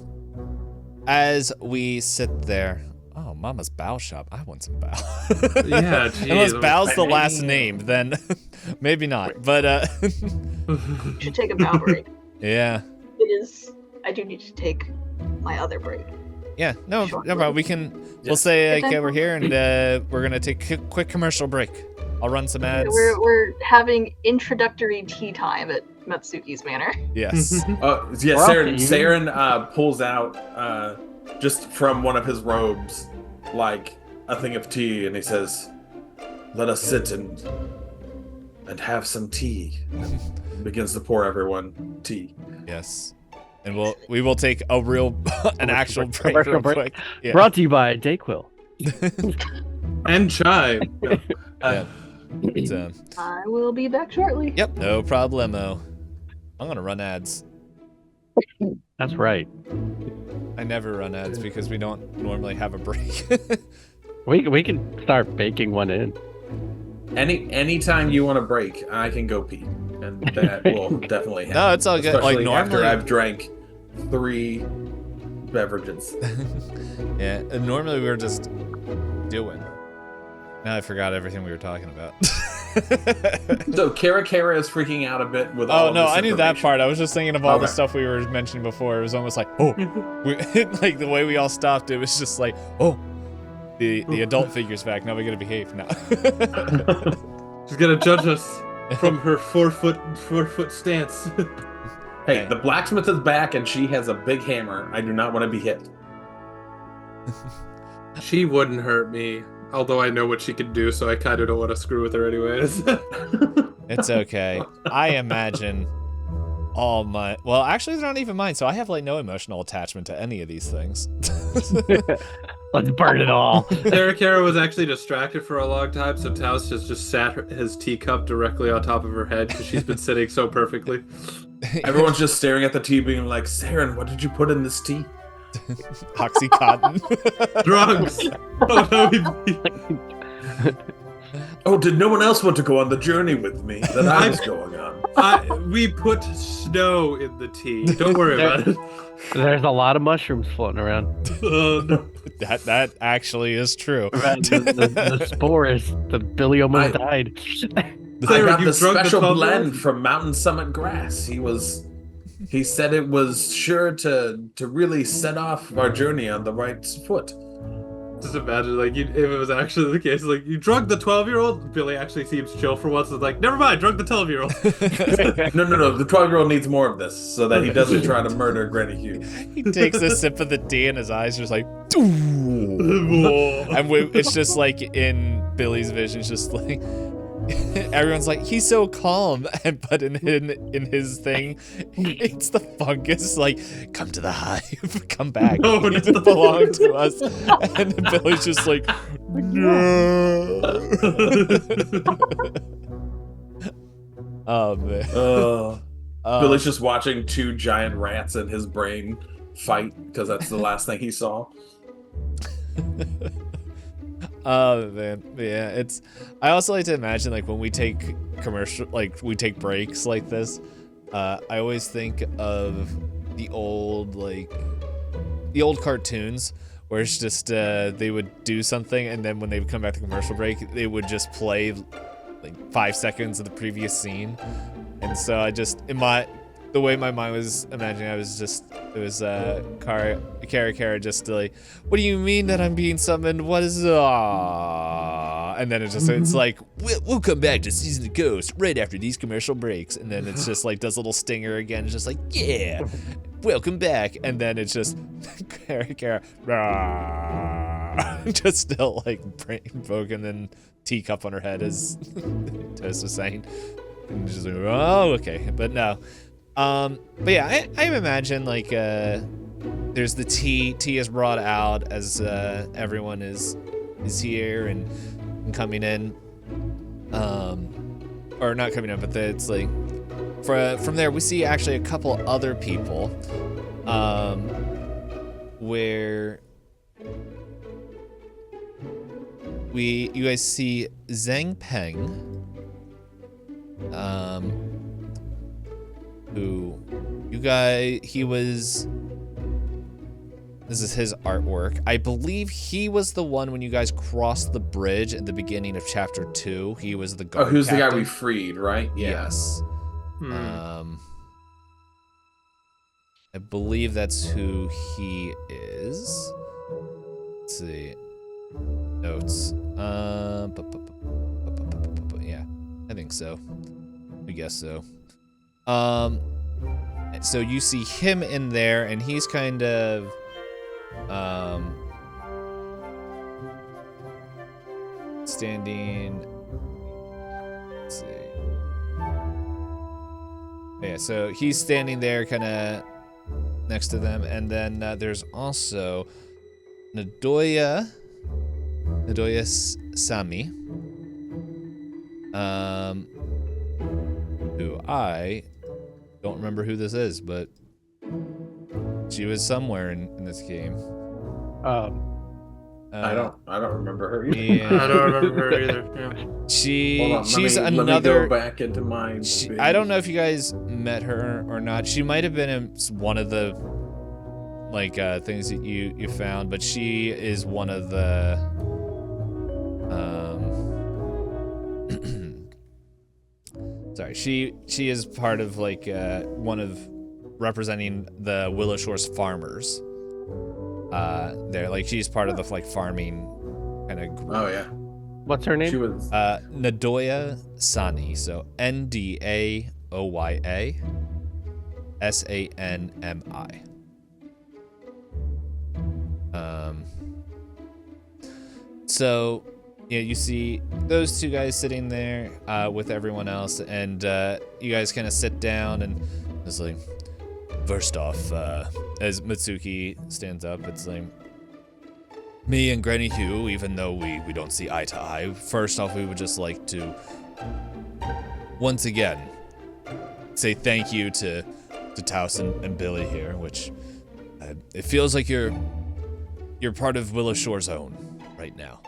as we sit there, oh, Mama's Bao shop. I want some Bao. Yeah, geez. Unless Bao's the last name, then maybe not. But Should take a bow break. yeah, It is. I do need to take my other break. yeah. No, Sure. no problem. We can. We'll say Okay. we're here, and we're gonna take a quick commercial break. I'll run some ads. We're having introductory tea time at Matsuki's Manor. Yes. Yeah, We're okay. Saren pulls out just from one of his robes, like a thing of tea, and he says, "Let us sit and have some tea." Begins to pour everyone tea. Yes. And we will take a real an actual break Commercial real break. quick. Yeah. Brought to you by Dayquil. And Chai. No. Yeah. It's, I will be back shortly. yep. No problemo. I'm gonna run ads. That's right. I never run ads because we don't normally have a break. We can start baking one in. Anytime you want to break, I can go pee, and that will definitely happen. No, it's all good. Like Especially after normally, I've drank 3 beverages. yeah. And normally we were just doing. Now I forgot everything we were talking about. So Kara is freaking out a bit with all Oh of no, this I knew that information. part. I was just thinking of all the Okay. stuff we were mentioning before. It was almost like, oh, like the way we all stopped. It was just like, oh, the adult figure's back. Now we gotta behave now. She's gonna judge us from her 4-foot stance. Hey, Okay. the blacksmith is back, and she has a big hammer. I do not want to be hit. She wouldn't hurt me, although I know what she could do, so I kind of don't want to screw with her anyways. It's okay. I imagine all my. Well, actually, they're not even mine. So I have like no emotional attachment to any of these things. Let's burn it all. Kara was actually distracted for a long time, so Taos just sat his teacup directly on top of her head because she's been sitting so perfectly. Everyone's just staring at the tea, being like, "Saren, what did you put in this tea?" Oxycontin. Drugs! Oh, no, Oh, did no one else want to go on the journey with me that I was going on? we put snow in the tea. Don't worry about it. There's a lot of mushrooms floating around. No. that actually is true. The spores. The Billy almost died. I Sarah, got you the drunk the special 12 blend years? from Mountain Summit Grass. He said it was sure to really set off our journey on the right foot. Just imagine, like, if it was actually the case, like, you drug the 12-year-old, Billy actually seems chill for once. It's like, never mind, drug the 12-year-old. No. The 12-year-old needs more of this so that he doesn't try to murder Granny Hugh. He takes a sip of the tea and his eyes just like, "Ooh." And it's just like in Billy's vision, it's just like everyone's like, he's so calm, but in his thing, it's the fungus. Like, come to the hive, come back. No, You no. don't belong to us. And then Billy's just like, no. Oh man. Billy's just watching 2 giant rats in his brain fight because that's the last thing he saw. Oh man, yeah. It's. I also like to imagine like when we take breaks like this. I always think of the old cartoons where it's just they would do something and then when they would come back to commercial break, they would just play like 5 seconds of the previous scene. And so I just the way my mind was imagining, it was Kara just like, what do you mean that I'm being summoned? What is and then it's like, we'll come back to Season of Ghost right after these commercial breaks, and then it's just like does a little stinger again, it's just like, yeah, welcome back, and then it's just Kara just still like brain broken and teacup on her head, as Toast was saying, and just like, oh okay, but no. But yeah, I imagine like there's the tea is brought out as everyone is here and coming in, or not coming in, but it's like from there, we see actually a couple other people, where you guys see Zhang Peng, this is his artwork. I believe he was the one when you guys crossed the bridge at the beginning of chapter 2. He was the guard who's the guy captain. we freed, right? Yeah. Yes. I believe that's who he is. Let's see. Notes. Yeah, I think so. I guess so. So you see him in there, and he's kind of, standing. Let's see. Yeah, so he's standing there, kind of next to them, and then there's also Nadoya Sami, who I don't remember who this is, but she was somewhere in this game. I don't remember her either. Yeah. I don't remember her either. Yeah. She's let me another. go back into my. I don't know if you guys met her or not. She might have been in one of the things that you found, but she is one of the sorry, she is part of one of representing the Willow Shores farmers. She's part of the farming kind of group. Oh yeah. What's her name? She was. Nadoya Sani. So Ndaoya Sanmi. So yeah, you see those two guys sitting there with everyone else, and you guys kind of sit down, and it's like, first off, as Mitsuki stands up, it's like, me and Granny Hugh, even though we don't see eye to eye, first off, we would just like to once again say thank you to Taos and Billy here, which it feels like you're part of Willow Shore's own right now.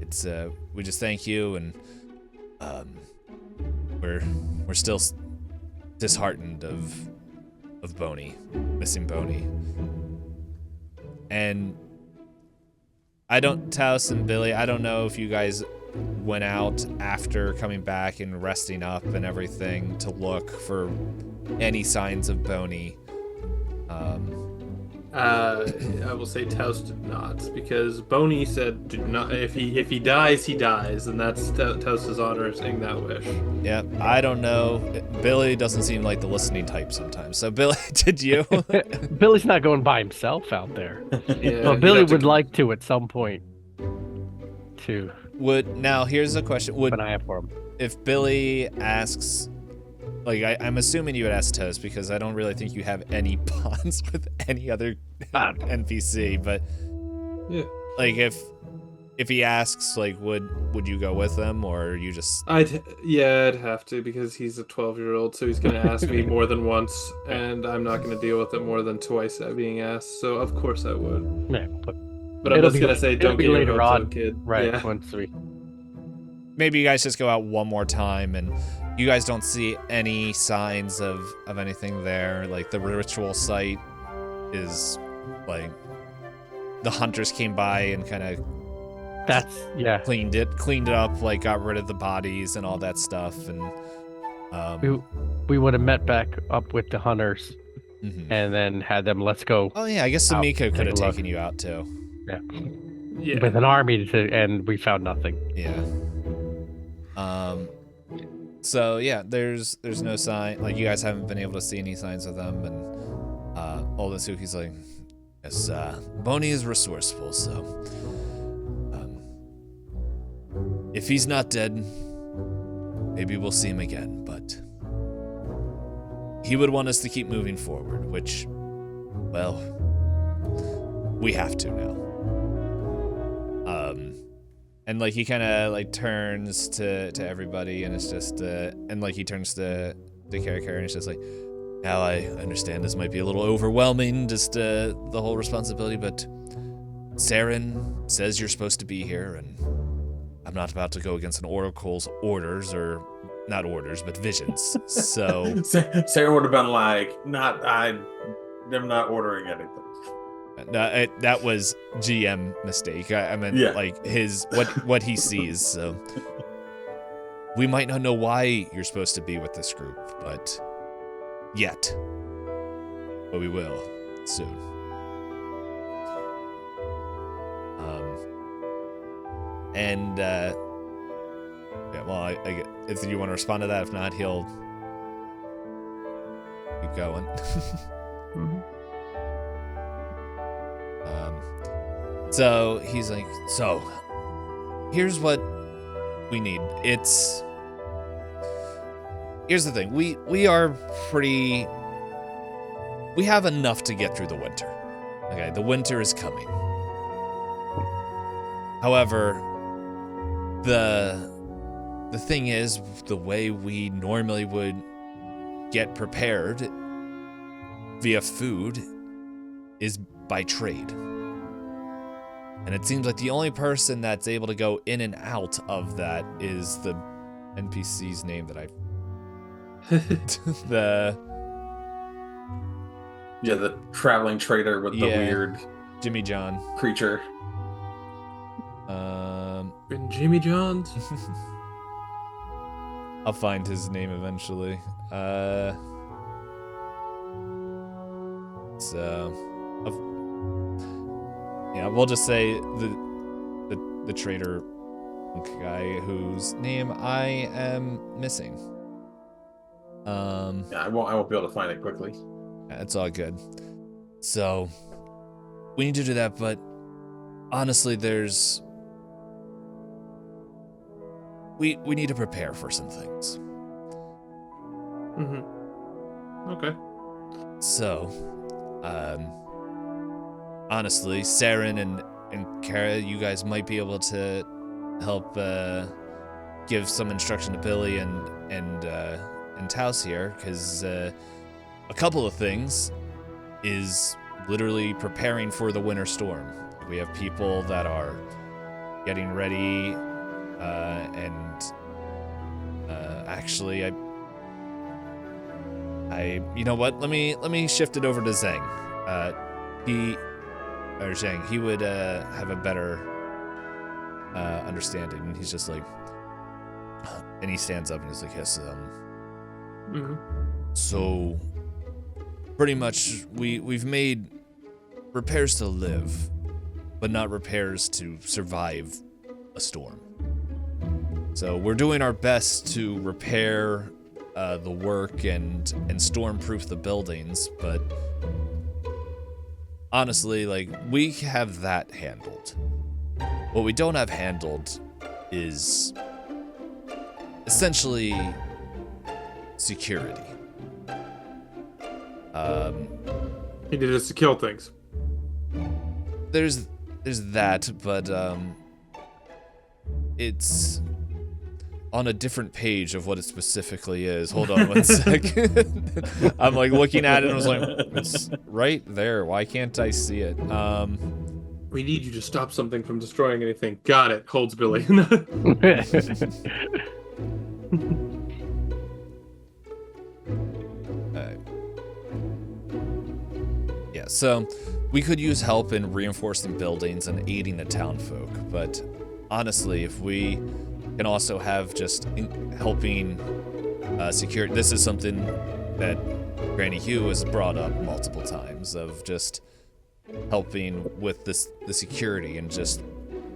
It's we just thank you, and we're still disheartened of missing Boney. And Taos and Billy, I don't know if you guys went out after coming back and resting up and everything to look for any signs of Boney. I will say Taos did not, because Boney said, "Do not. If he dies, he dies," and that's Taos's honor saying that wish. Yep, I don't know. Billy doesn't seem like the listening type sometimes. So Billy, did you? Billy's not going by himself out there. Yeah, Well, Billy would like to at some point. Now here's a question: Keep an eye out for him. if Billy asks? I'm assuming you would ask Toast, because I don't really think you have any bonds with any other NPC. But yeah, if he asks, would you go with them, or you just? I'd have to, because he's a 12-year-old, so he's gonna ask me more than once, and I'm not gonna deal with it more than twice at being asked. So of course I would. Yeah, But I'm just gonna say, don't be get your later hopes on, up, kid. right? Yeah. Once we. Maybe you guys just go out one more time, and you guys don't see any signs of anything there. The ritual site is the hunters came by and kind of cleaned it up, got rid of the bodies and all that stuff, and we would have met back up with the hunters, and then had them. Let's go. Oh yeah, I guess Samiko could have take a look. taken you out too. Yeah. With an army and we found nothing. Yeah. So yeah, there's no sign. You guys haven't been able to see any signs of them, and old Asuki's like, yes, Boney is resourceful, so if he's not dead, maybe we'll see him again, but he would want us to keep moving forward, which, well, we have to now. And like he kind of like turns to everybody, and it's just and like he turns to Kara, and it's just like, now I understand this might be a little overwhelming, just the whole responsibility, but Saren says you're supposed to be here, and I'm not about to go against an oracle's orders, or not orders, but visions. So Sarah would have been like, I'm not ordering anything. That was GM mistake. I meant like his what he sees. So we might not know why you're supposed to be with this group, but we will soon. I if you want to respond to that, if not, he'll keep going. Mhm. So he's like, so here's what we need. Here's the thing. We have enough to get through the winter. Okay, the winter is coming. However, the thing is, the way we normally would get prepared via food is by trade. And it seems like the only person that's able to go in and out of that is the NPC's name that the traveling trader with the weird Jimmy John creature. And Jimmy John's. I'll find his name eventually. We'll just say the trader guy whose name I am missing. I won't be able to find it quickly. It's all good. So we need to do that, but honestly, we need to prepare for some things. Mm-hmm. Okay. So, honestly, Saren and Kara, you guys might be able to help give some instruction to Billy and Taos here, because a couple of things is literally preparing for the winter storm. We have people that are getting ready, actually, you know what? Let me shift it over to Zhang. Zhang, he would have a better understanding. And he's just like, and he stands up and he's like, yes, Mm-hmm. so pretty much we've made repairs to live, but not repairs to survive a storm. So we're doing our best to repair the work and storm-proof the buildings, but honestly, like, we have that handled. What we don't have handled is essentially security. He did this to kill things. There's that, but it's on a different page of what it specifically is. Hold on one second. I'm like looking at it and I was like, it's right there. Why can't I see it? We need you to stop something from destroying anything. Got it. Holds Billy. Yeah, so we could use help in reinforcing buildings and aiding the townfolk, but honestly, if we can also have just helping secure, this is something that Granny Hugh has brought up multiple times, of just helping with the security and just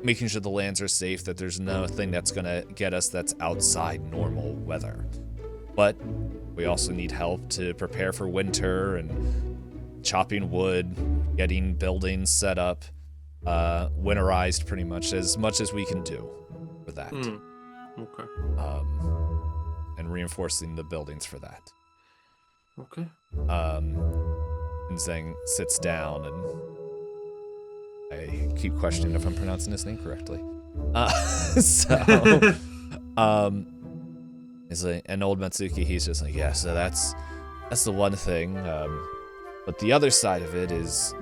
making sure the lands are safe, that there's nothing that's gonna get us that's outside normal weather. But we also need help to prepare for winter and chopping wood, getting buildings set up, winterized pretty much as we can do for that. Okay. And reinforcing the buildings for that. Okay. And Zhang sits down, and I keep questioning if I'm pronouncing his name correctly. So, he's like, and old Matsuki, he's just like, yeah. So that's the one thing. But the other side of it is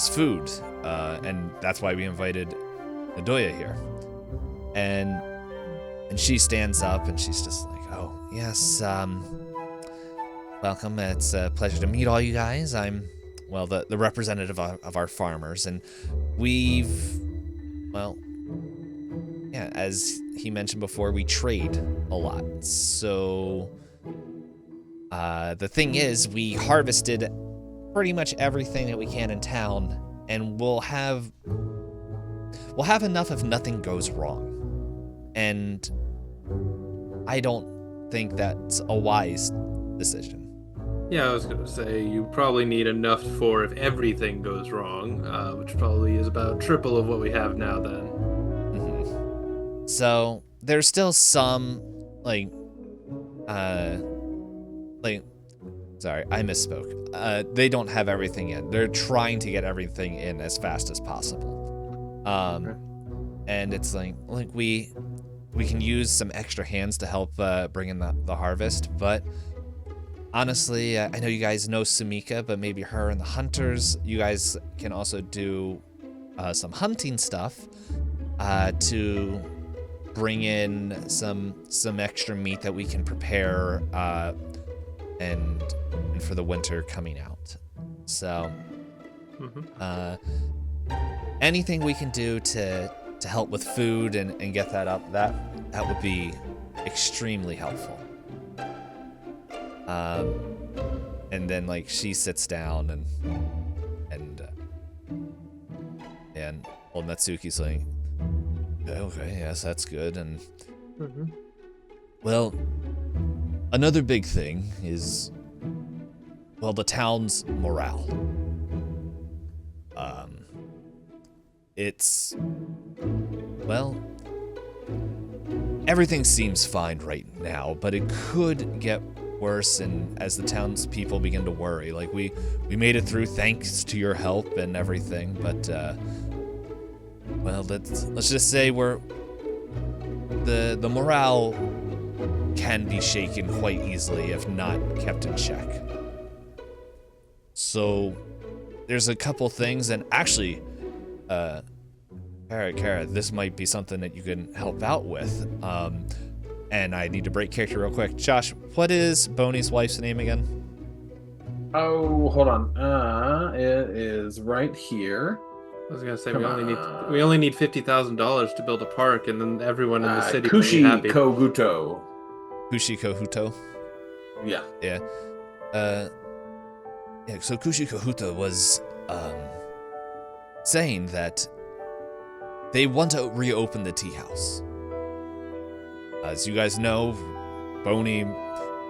food, and that's why we invited Nadoya here. And she stands up and she's just like, oh yes, welcome. It's a pleasure to meet all you guys. I'm, well, the representative of our farmers, and as he mentioned before, we trade a lot. So the thing is, we harvested pretty much everything that we can in town, and we'll have enough if nothing goes wrong. And I don't think that's a wise decision. Yeah, I was going to say, you probably need enough for if everything goes wrong, which probably is about triple of what we have now then. Mm-hmm. So there's still some, sorry, I misspoke. They don't have everything in. They're trying to get everything in as fast as possible. And it's like we can use some extra hands to help bring in the harvest, but honestly, I know you guys know Sumika, but maybe her and the hunters, you guys can also do some hunting stuff to bring in some extra meat that we can prepare and for the winter coming out. So anything we can do to help with food and get that up, that would be extremely helpful. And then she sits down and old Natsuki's like, okay, yes, that's good. And well, another big thing is, well, the town's morale. It's, well, everything seems fine right now, but it could get worse, and as the townspeople begin to worry. We made it through thanks to your help and everything, but well, let's just say the morale can be shaken quite easily if not kept in check. So there's a couple things, and actually, Kara, this might be something that you can help out with. And I need to break character real quick. Josh, what is Boney's wife's name again? Oh, hold on. It is right here. I was gonna say we only need $50,000 to build a park, and then everyone in the city will be Kushi happy. Koguto. Kushi Kohuto. Yeah. Yeah. So Kushi Kohuto was saying that they want to reopen the tea house. As you guys know, Boney,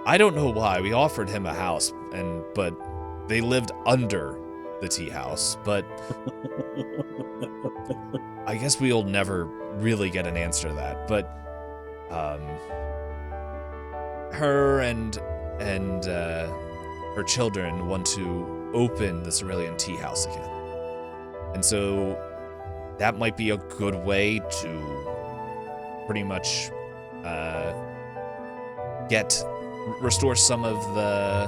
I don't know why, we offered him a house, but they lived under the tea house, but I guess we'll never really get an answer to that. But her and her children want to open the Cerulean tea house again. And so that might be a good way to pretty much restore some of the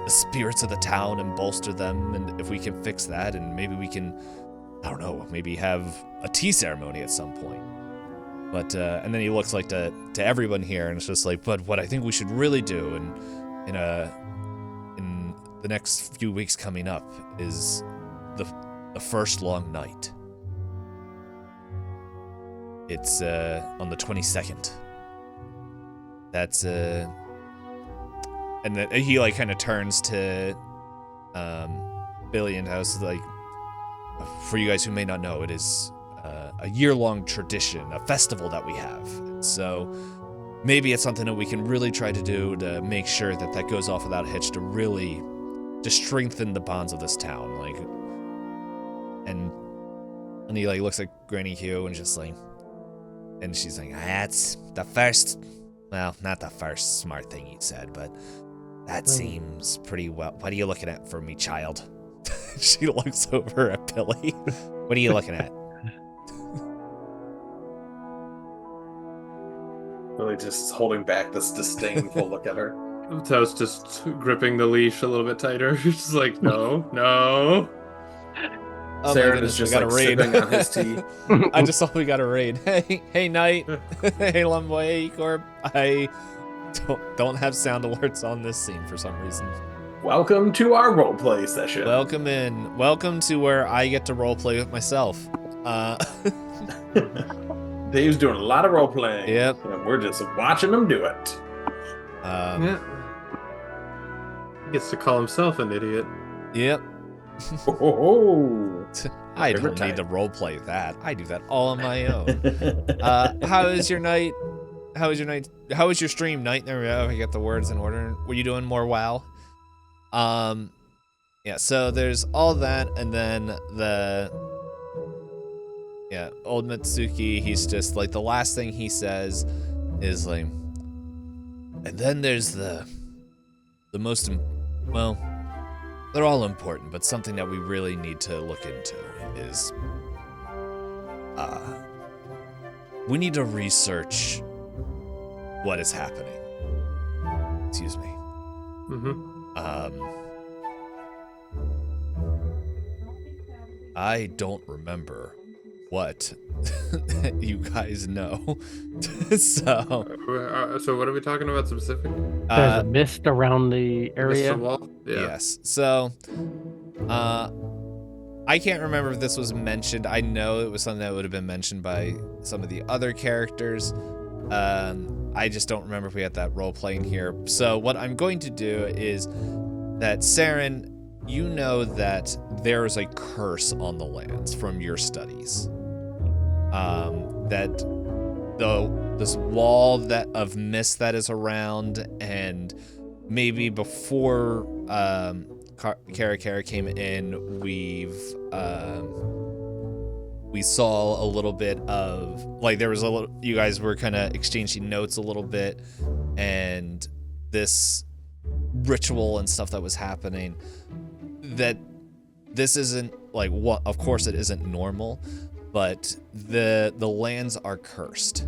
spirits of the town and bolster them. And if we can fix that, and maybe we can, I don't know, maybe have a tea ceremony at some point. But and then he looks to everyone here, and it's just but what I think we should really do in the next few weeks coming up is the first long night. It's on the 22nd. That's and then he kind of turns to Billy and House, for you guys who may not know, it is a year-long tradition, a festival that we have. So maybe it's something that we can really try to do to make sure that goes off without a hitch, to strengthen the bonds of this town. And he looks at Granny Hugh and just and she's like, that's the first, well, not the first smart thing he said, but that seems pretty well. What are you looking at for me, child? She looks over at Billy. What are you looking at? Really just holding back this disdainful look at her. Tao's just gripping the leash a little bit tighter. Just like, no, no. Oh my Saren goodness, is we just got like a raid. sipping on his tea. I just saw we got a raid. Hey, Knight. Hey, Lumboy. Hey, Corp. I don't have sound alerts on this scene for some reason. Welcome to our roleplay session. Welcome in. Welcome to where I get to roleplay with myself. Dave's doing a lot of roleplaying. Yep. And we're just watching him do it. Yeah. He gets to call himself an idiot. Yep. Oh. I don't Favorite need to type. roleplay that. I do that all on my own. How is your night? How was your night? How was your stream, Night? There we go. I got the words in order. Were you doing more WoW? Yeah. So there's all that, and then old Mitsuki. He's just like the last thing he says is like, and then there's the most well. They're all important, but something that we really need to look into is, we need to research what is happening. Excuse me. Mm-hmm. I don't remember what you guys know. So, So what are we talking about specific? There's a mist around the area. Mr. Wall? Yeah. yes. So, I can't remember if this was mentioned. I know it was something that would have been mentioned by some of the other characters. I just don't remember if we had that role playing here. So what I'm going to do is that Saren, you know that there is a curse on the lands from your studies. That this wall of mist that is around, and maybe before Kara came in, we saw a little bit of, like, there was a little, you guys were kind of exchanging notes a little bit, and this ritual and stuff that was happening, that this isn't like, what, of course it isn't normal, but the lands are cursed.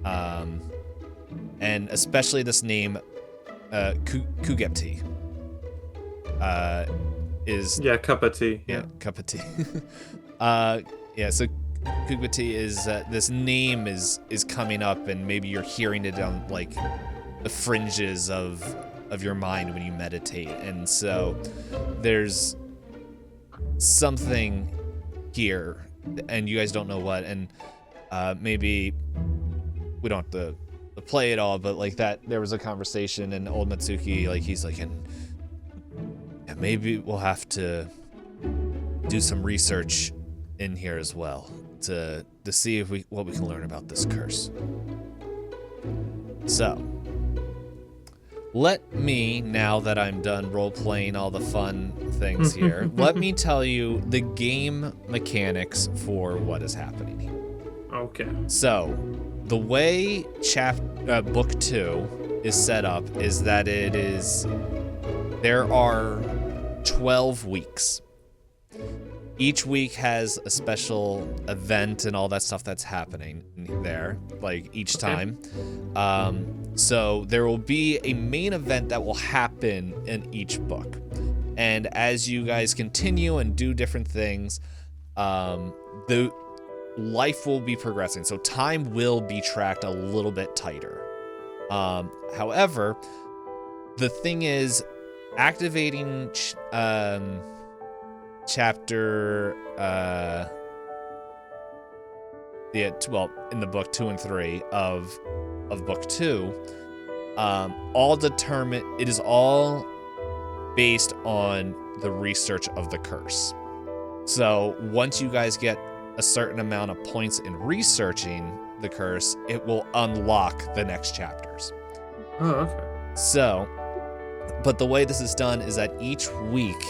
And especially this name, Kugepti, is... Yeah, cup of tea. Yeah, cup of tea. So Kugepti is, this name is coming up, and maybe you're hearing it on, like, the fringes of your mind when you meditate. And so there's something here, and you guys don't know what, and maybe we don't have to play it all, but like that, there was a conversation, and old Mitsuki, like, he's like, and maybe we'll have to do some research in here as well to see if what we can learn about this curse. So let me, now that I'm done role-playing all the fun things here, let me tell you the game mechanics for what is happening here. Okay. So, the way book 2 is set up is that there are 12 weeks. Each week has a special event and all that stuff that's happening there, like each time. So there will be a main event that will happen in each book. And as you guys continue and do different things, the life will be progressing. So time will be tracked a little bit tighter. However, the thing is, activating chapter in the book 2 and 3 of book 2, it is all based on the research of the curse. So once you guys get a certain amount of points in researching the curse, it will unlock the next chapters. Oh, okay. So, but the way this is done is that each week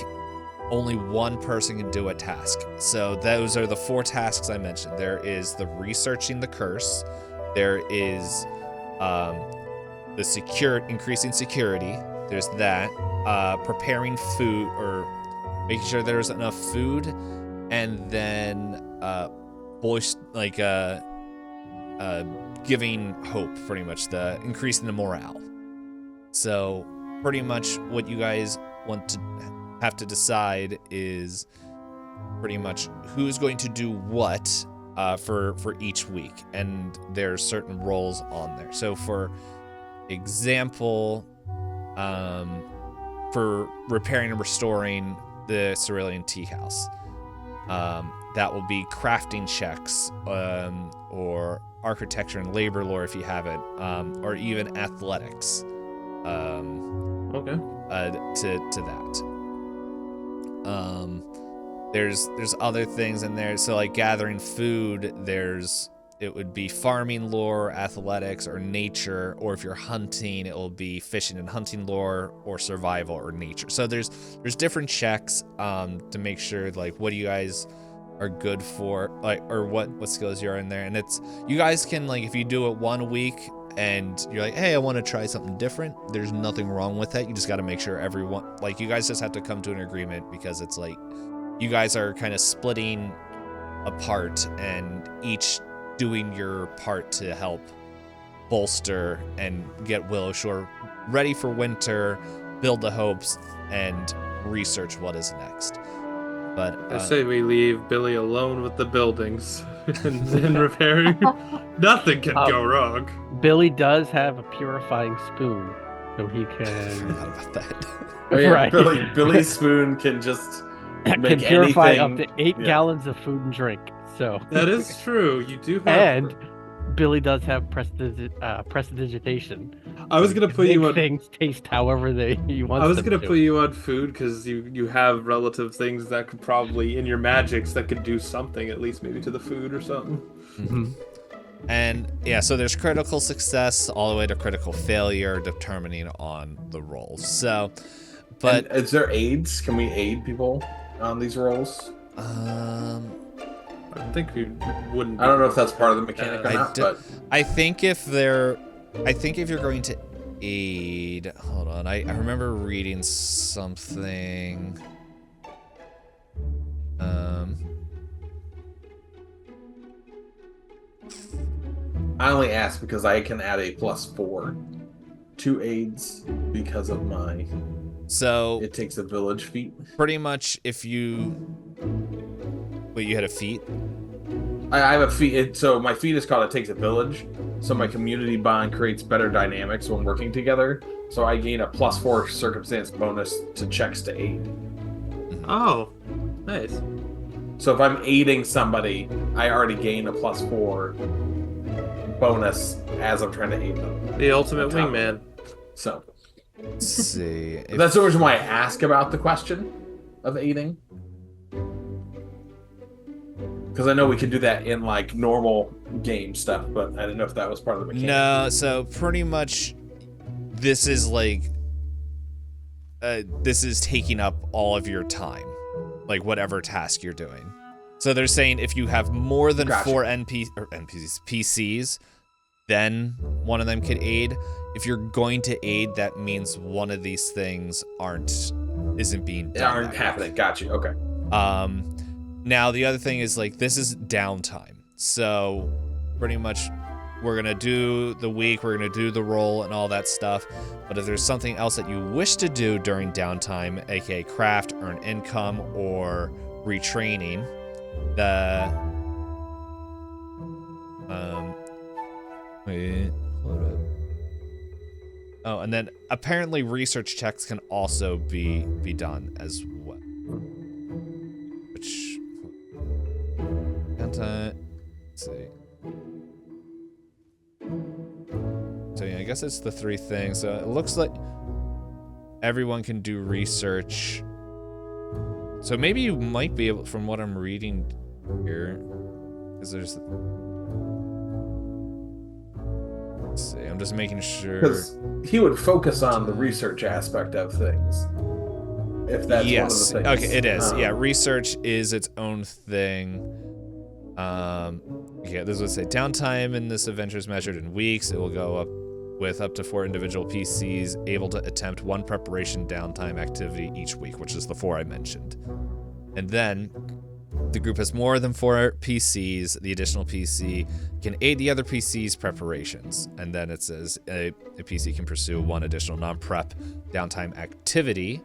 only one person can do a task. So those are the 4 tasks I mentioned. There is the researching the curse. There is the increasing security. There's that. Preparing food, or making sure there's enough food, and then giving hope, pretty much, the increasing the morale. So pretty much what you guys want to have to decide is pretty much who's going to do what for each week, and there's certain roles on there. So for example, for repairing and restoring the Cerulean Tea House, that will be crafting checks, or architecture and labor lore if you have it, or even athletics. Okay. To that. There's other things in there. So like gathering food, it would be farming lore, athletics, or nature, or if you're hunting, it will be fishing and hunting lore, or survival, or nature. So there's different checks to make sure like what you guys are good for, like, or what skills you're in there. And it's, you guys can, like, if you do it 1 week and you're like, hey, I want to try something different, there's nothing wrong with that. You just got to make sure everyone, like, you guys just have to come to an agreement, because it's like you guys are kind of splitting apart and each doing your part to help bolster and get Willowshore ready for winter, build the hopes, and research what is next. But I say we leave Billy alone with the buildings and then repairing. Nothing can go wrong. Billy does have a purifying spoon, so he I can forgot about that. Oh, yeah, Right. Billy's spoon can just can make purify anything. up to 8 yeah. gallons of food and drink. So That is true. You do have. and Billy does have prestidigitation. I was gonna put you Make on. things taste however he wants. I was them gonna to. put you on food because you have relative things that could probably in your magics that could do something, at least maybe to the food or something. Mm-hmm. And yeah, so there's critical success all the way to critical failure, determining on the rolls. So, but And is there aids? Can we aid people on these rolls? I think we wouldn't. I don't know if that's part of the mechanic or I not, do- but I think if you're going to aid, hold on, I remember reading something. I only ask because I can add a +4 to aids because of my So it takes a village feat. pretty much if you, wait, you had a feat? I have a feat, so my feat is called It Takes a Village. So my community bond creates better dynamics when working together. So I gain a +4 circumstance bonus to checks to aid. Oh, nice. So if I'm aiding somebody, I already gain a +4 bonus as I'm trying to aid them. The ultimate Top. wingman. So Let's see. If- that's the reason why I ask about the question of aiding. Because I know we can do that in like normal game stuff, but I didn't know if that was part of the mechanic. No, so pretty much this is like this is taking up all of your time, like whatever task you're doing. So they're saying if you have more than Gotcha. 4 PCs, then one of them could aid. If you're going to aid, that means one of these things isn't being They done. aren't happening. Got you. Okay. Now the other thing is like this is downtime. So pretty much we're gonna do the week, we're gonna do the roll and all that stuff. But if there's something else that you wish to do during downtime, aka craft, earn income, or retraining, wait, hold up. Oh, and then apparently research checks can also be done as well. Which let's see. So yeah, I guess it's the 3 things. So it looks like everyone can do research. So maybe you might be able, from what I'm reading here, because there's. Let's see. I'm just making sure. Because he would focus on the research aspect of things. If that's Yes. one of the things. Okay, it is. Yeah, research is its own thing. Yeah, this would say downtime in this adventure is measured in weeks. It will go up with up to 4 individual PCs able to attempt 1 preparation downtime activity each week, which is the 4 I mentioned. And then the group has more than 4 PCs, the additional PC can aid the other PC's preparations. And then it says a PC can pursue 1 additional non-prep downtime activity,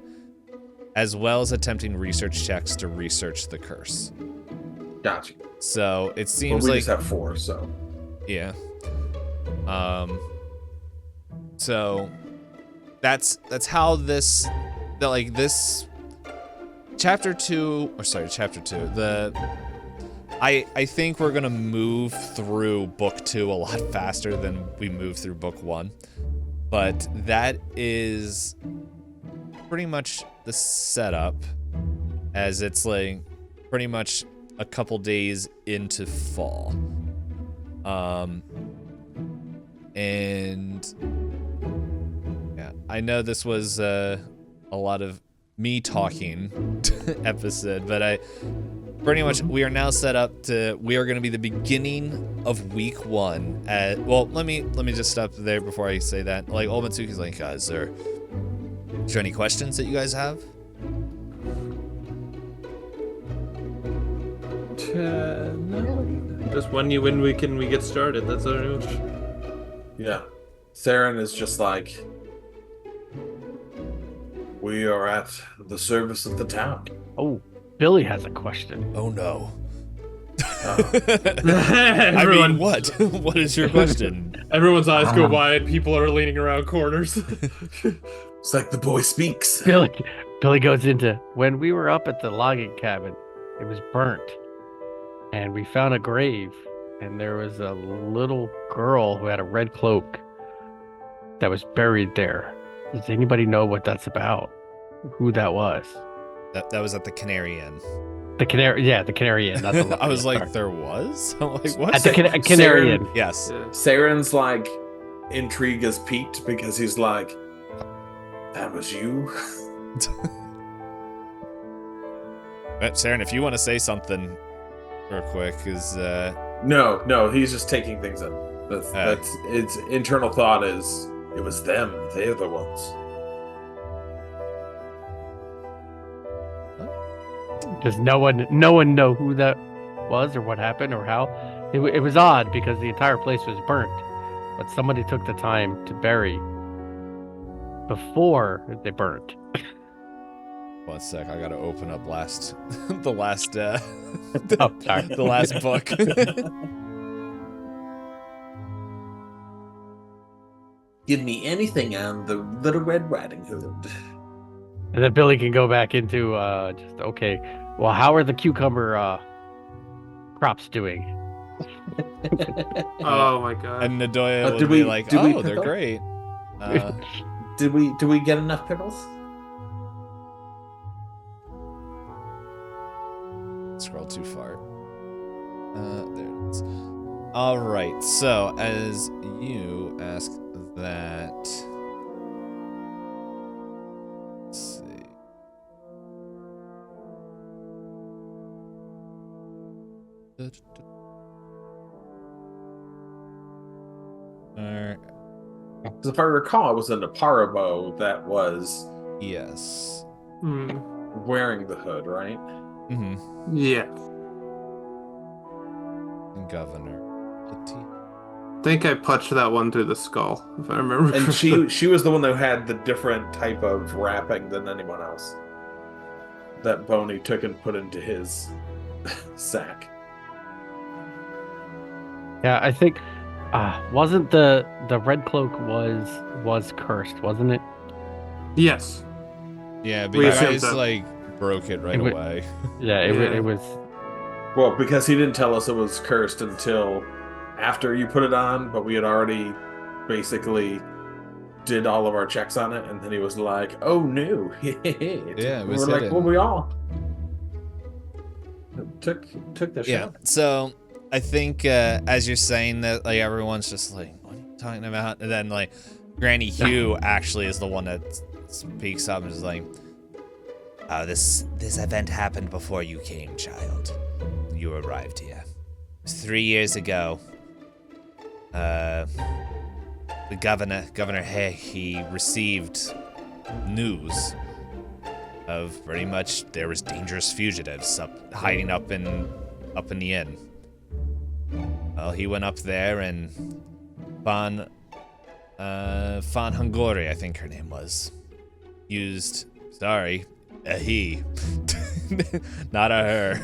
as well as attempting research checks to research the curse. Gotcha. So it Well, seems we like just have 4, so. yeah. So that's how this chapter 2 I think we're gonna move through book 2 a lot faster than we moved through book 1, but that is pretty much the setup, as it's like pretty much a couple days into fall. And yeah, I know this was a lot of me talking episode, but we are now set up we are going to be the beginning of week 1 well, let me just stop there before I say that. Like, Old Mitsuki's like, is there any questions that you guys have? No. Just when we get started. That's our news. Yeah. Saren is just like, we are at the service of the town. Oh, Billy has a question. Oh no. Everyone, I mean, what? What is your question? Everyone's eyes go wide. People are leaning around corners. It's like the boy speaks. Billy goes into, when we were up at the logging cabin, it was burnt. And we found a grave, and there was a little girl who had a red cloak that was buried there. Does anybody know what that's about? Who that was? That was at the Canary Inn. The Canary Inn. Not the I was like, sorry. there was? I'm like, what? At the Canary Inn. Yes. Saren's like, intrigue is peaked because he's like, that was you? Saren, if you want to say something real quick, is No, he's just taking things in. That's its internal thought is, it was them. They're the ones. Does no one know who that was or what happened or how? It was odd because the entire place was burnt, but somebody took the time to bury before they burnt. 1 sec, I gotta open up the last Oh, sorry. the last book. Give me anything on the Little Red Riding Hood. And then Billy can go back into just okay. Well, how are the cucumber crops doing? Oh my god. And Nadoya will did be we- like, did we oh, they're pickle? great. Did we get enough pickles? Scroll too far. There it is. All right. So as you ask that, let's see. Because if I recall, it was a Naparabo that was Yes. wearing the hood, right? Mm-hmm. Yeah. Governor. I think I punched that one through the skull, if I remember. And she was the one that had the different type of wrapping than anyone else. That Boney took and put into his sack. Yeah, I think wasn't the red cloak was cursed, wasn't it? Yes. Yeah, but We you assumed guys so. like broke it right It would- away. Yeah, it was. Well, because he didn't tell us it was cursed until after you put it on, but we had already basically did all of our checks on it, and then he was like, "Oh no!" Yeah, it we was were like, hidden. "Well, we all took the Yeah. shot." So I think as you're saying that, like everyone's just like, "What are you talking about?" And then like Granny Hugh actually is the one that speaks up and is like, This event happened before you came, child. You arrived here. It was 3 years ago. The Governor Hay, he received news of pretty much there was dangerous fugitives hiding up in the inn. Well, he went up there and Fan Hungori, I think her name was, used, sorry, a he, not a her.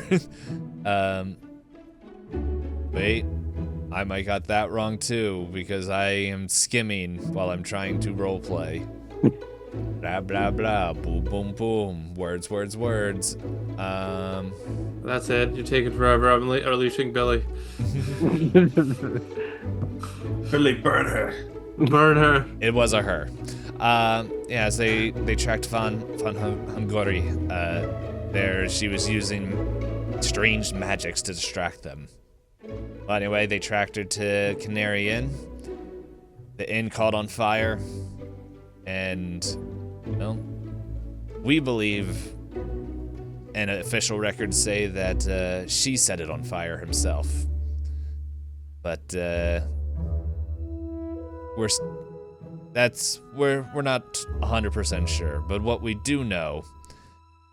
Wait, I might got that wrong too, because I am skimming while I'm trying to roleplay. Blah, blah, blah, boom, boom, boom, words, words, words. That's it. You're taking forever. I'm unleashing Billy. Billy, burn her. Burn her. It was a her. Yeah, as they tracked Fan Hungori, there she was using strange magics to distract them. Well, anyway, they tracked her to Canary Inn. The inn caught on fire, and, well, we believe, and official records say that she set it on fire herself. But we're not 100% sure. But what we do know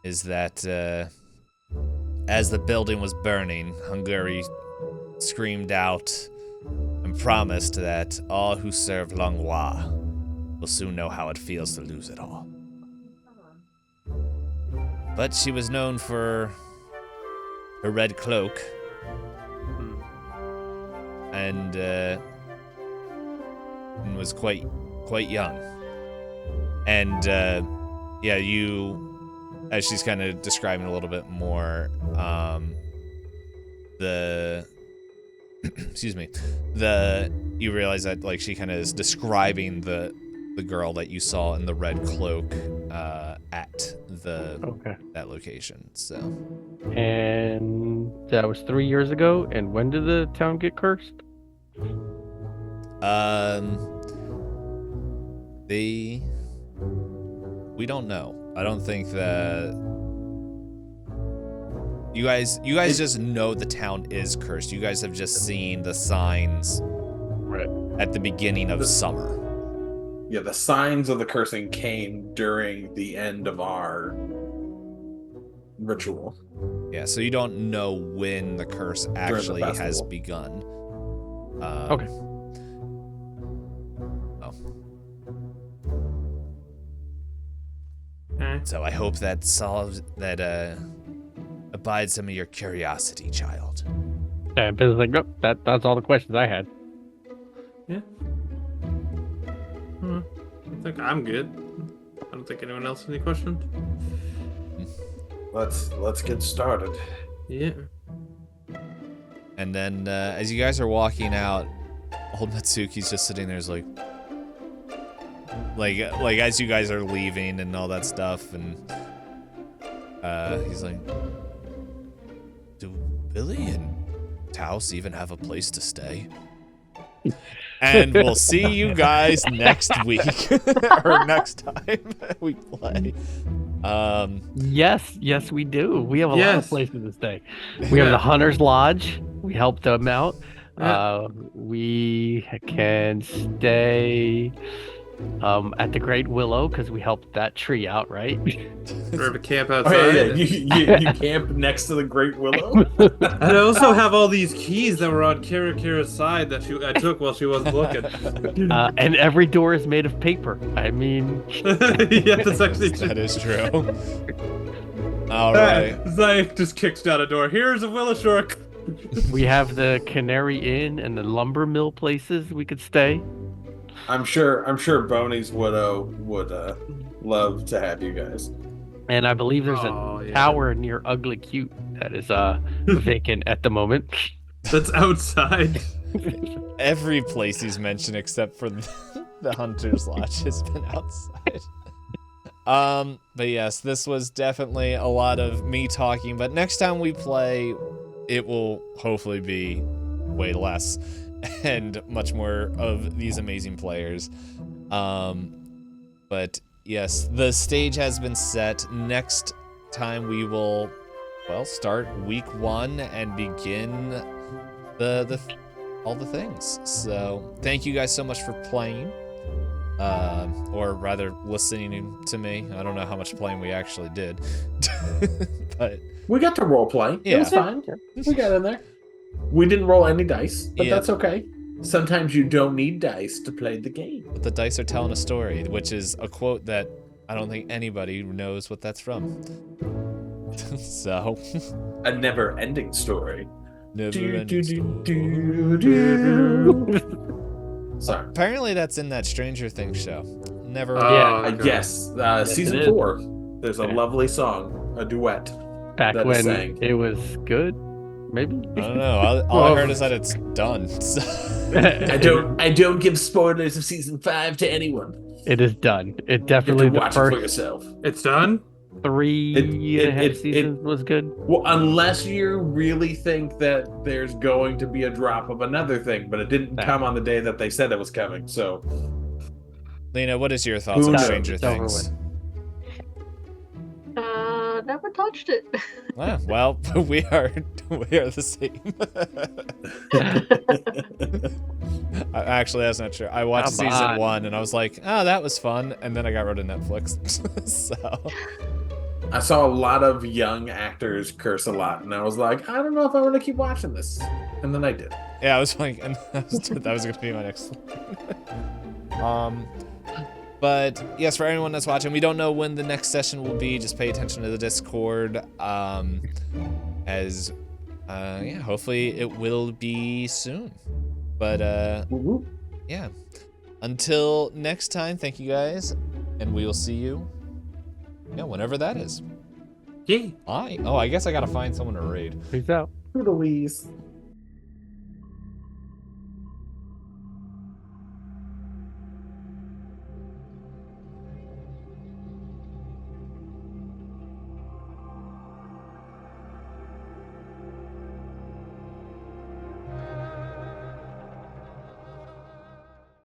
is that as the building was burning, Hungary screamed out and promised that all who serve Langlois will soon know how it feels to lose it all. But she was known for her red cloak and was quite young. And yeah, you, as she's kind of describing a little bit more, you realize that like she kind of is describing the girl that you saw in the red cloak at that location. So, And that was 3 years ago. And when did the town get cursed? We don't know. I don't think that you guys just know the town is cursed. You guys have just seen the signs at the beginning of summer. Yeah, the signs of the cursing came during the end of our ritual. Yeah, so you don't know when the curse actually has begun. Okay. So I hope that abides some of your curiosity, child. And Bill's like, nope, that's all the questions I had. Yeah. I think I'm good. I don't think anyone else has any questions. Let's get started. Yeah. And then as you guys are walking out, old Matsuki's just sitting there, is like as you guys are leaving and all that stuff, and he's like, do Billy and Taos even have a place to stay? And we'll see you guys next week or next time we play. Yes, we do. We have a lot of places to stay. We have the Hunter's Lodge. We helped them out. We can stay at the Great Willow because we helped that tree out, right? Or to camp outside. Oh, yeah. You camp next to the Great Willow. And I also have all these keys that were on Kira's side that I took while she wasn't looking. And every door is made of paper. I mean, yeah, that's actually true. That is true. All right. Zayek just kicks down a door. Here's a Willowshore. we have the Canary Inn and the lumber mill places we could stay. I'm sure Boney's widow would love to have you guys. And I believe there's a tower near Ugly Cute that is vacant at the moment. That's outside. Every place he's mentioned except for the Hunter's Lodge has been outside. But yes, this was definitely a lot of me talking, but next time we play, it will hopefully be way less and much more of these amazing players. But yes, the stage has been set. Next time we will, start week 1 and begin the all the things. So thank you guys so much for playing. or rather listening to me. I don't know how much playing we actually did, but We got to role play. Yeah. It was fine. We got in there. We didn't roll any dice, but Yeah. that's okay. Sometimes you don't need dice to play the game. the dice are telling a story, which is a quote that I don't think anybody knows what that's from. So, A never-ending story. never-ending story. Sorry. Apparently, that's in that Stranger Things show. Never. Okay. Yes, season it is. 4. There's a Yeah. lovely song, a duet. Back That when is saying. it was good, maybe. I don't know. All I heard is that it's done. So. I don't give spoilers of season 5 to anyone. It is done. It You have definitely to the watch it for first yourself. It's done? 3.5 seasons was good. Well, unless you really think that there's going to be a drop of another thing, but it didn't Yeah. come on the day that they said it was coming. So Lena, what is your thoughts Who on knows? Stranger It's over Things? Never touched it. Ah, well, we are the same. Actually, that's not true. I watched Come season on. 1 and I was like, oh, that was fun, and then I got rid of Netflix. So I saw a lot of young actors curse a lot, and I was like, I don't know if I want to keep watching this. And then I did. yeah, I was like, and that was gonna be my next one. But yes, for anyone that's watching, we don't know when the next session will be. Just pay attention to the Discord. Yeah, hopefully it will be soon. But Woo-woo. yeah, until next time, thank you guys, and we will see you. Yeah, whenever that is. Yeah. I guess I gotta find someone to raid. Peace out. Louise.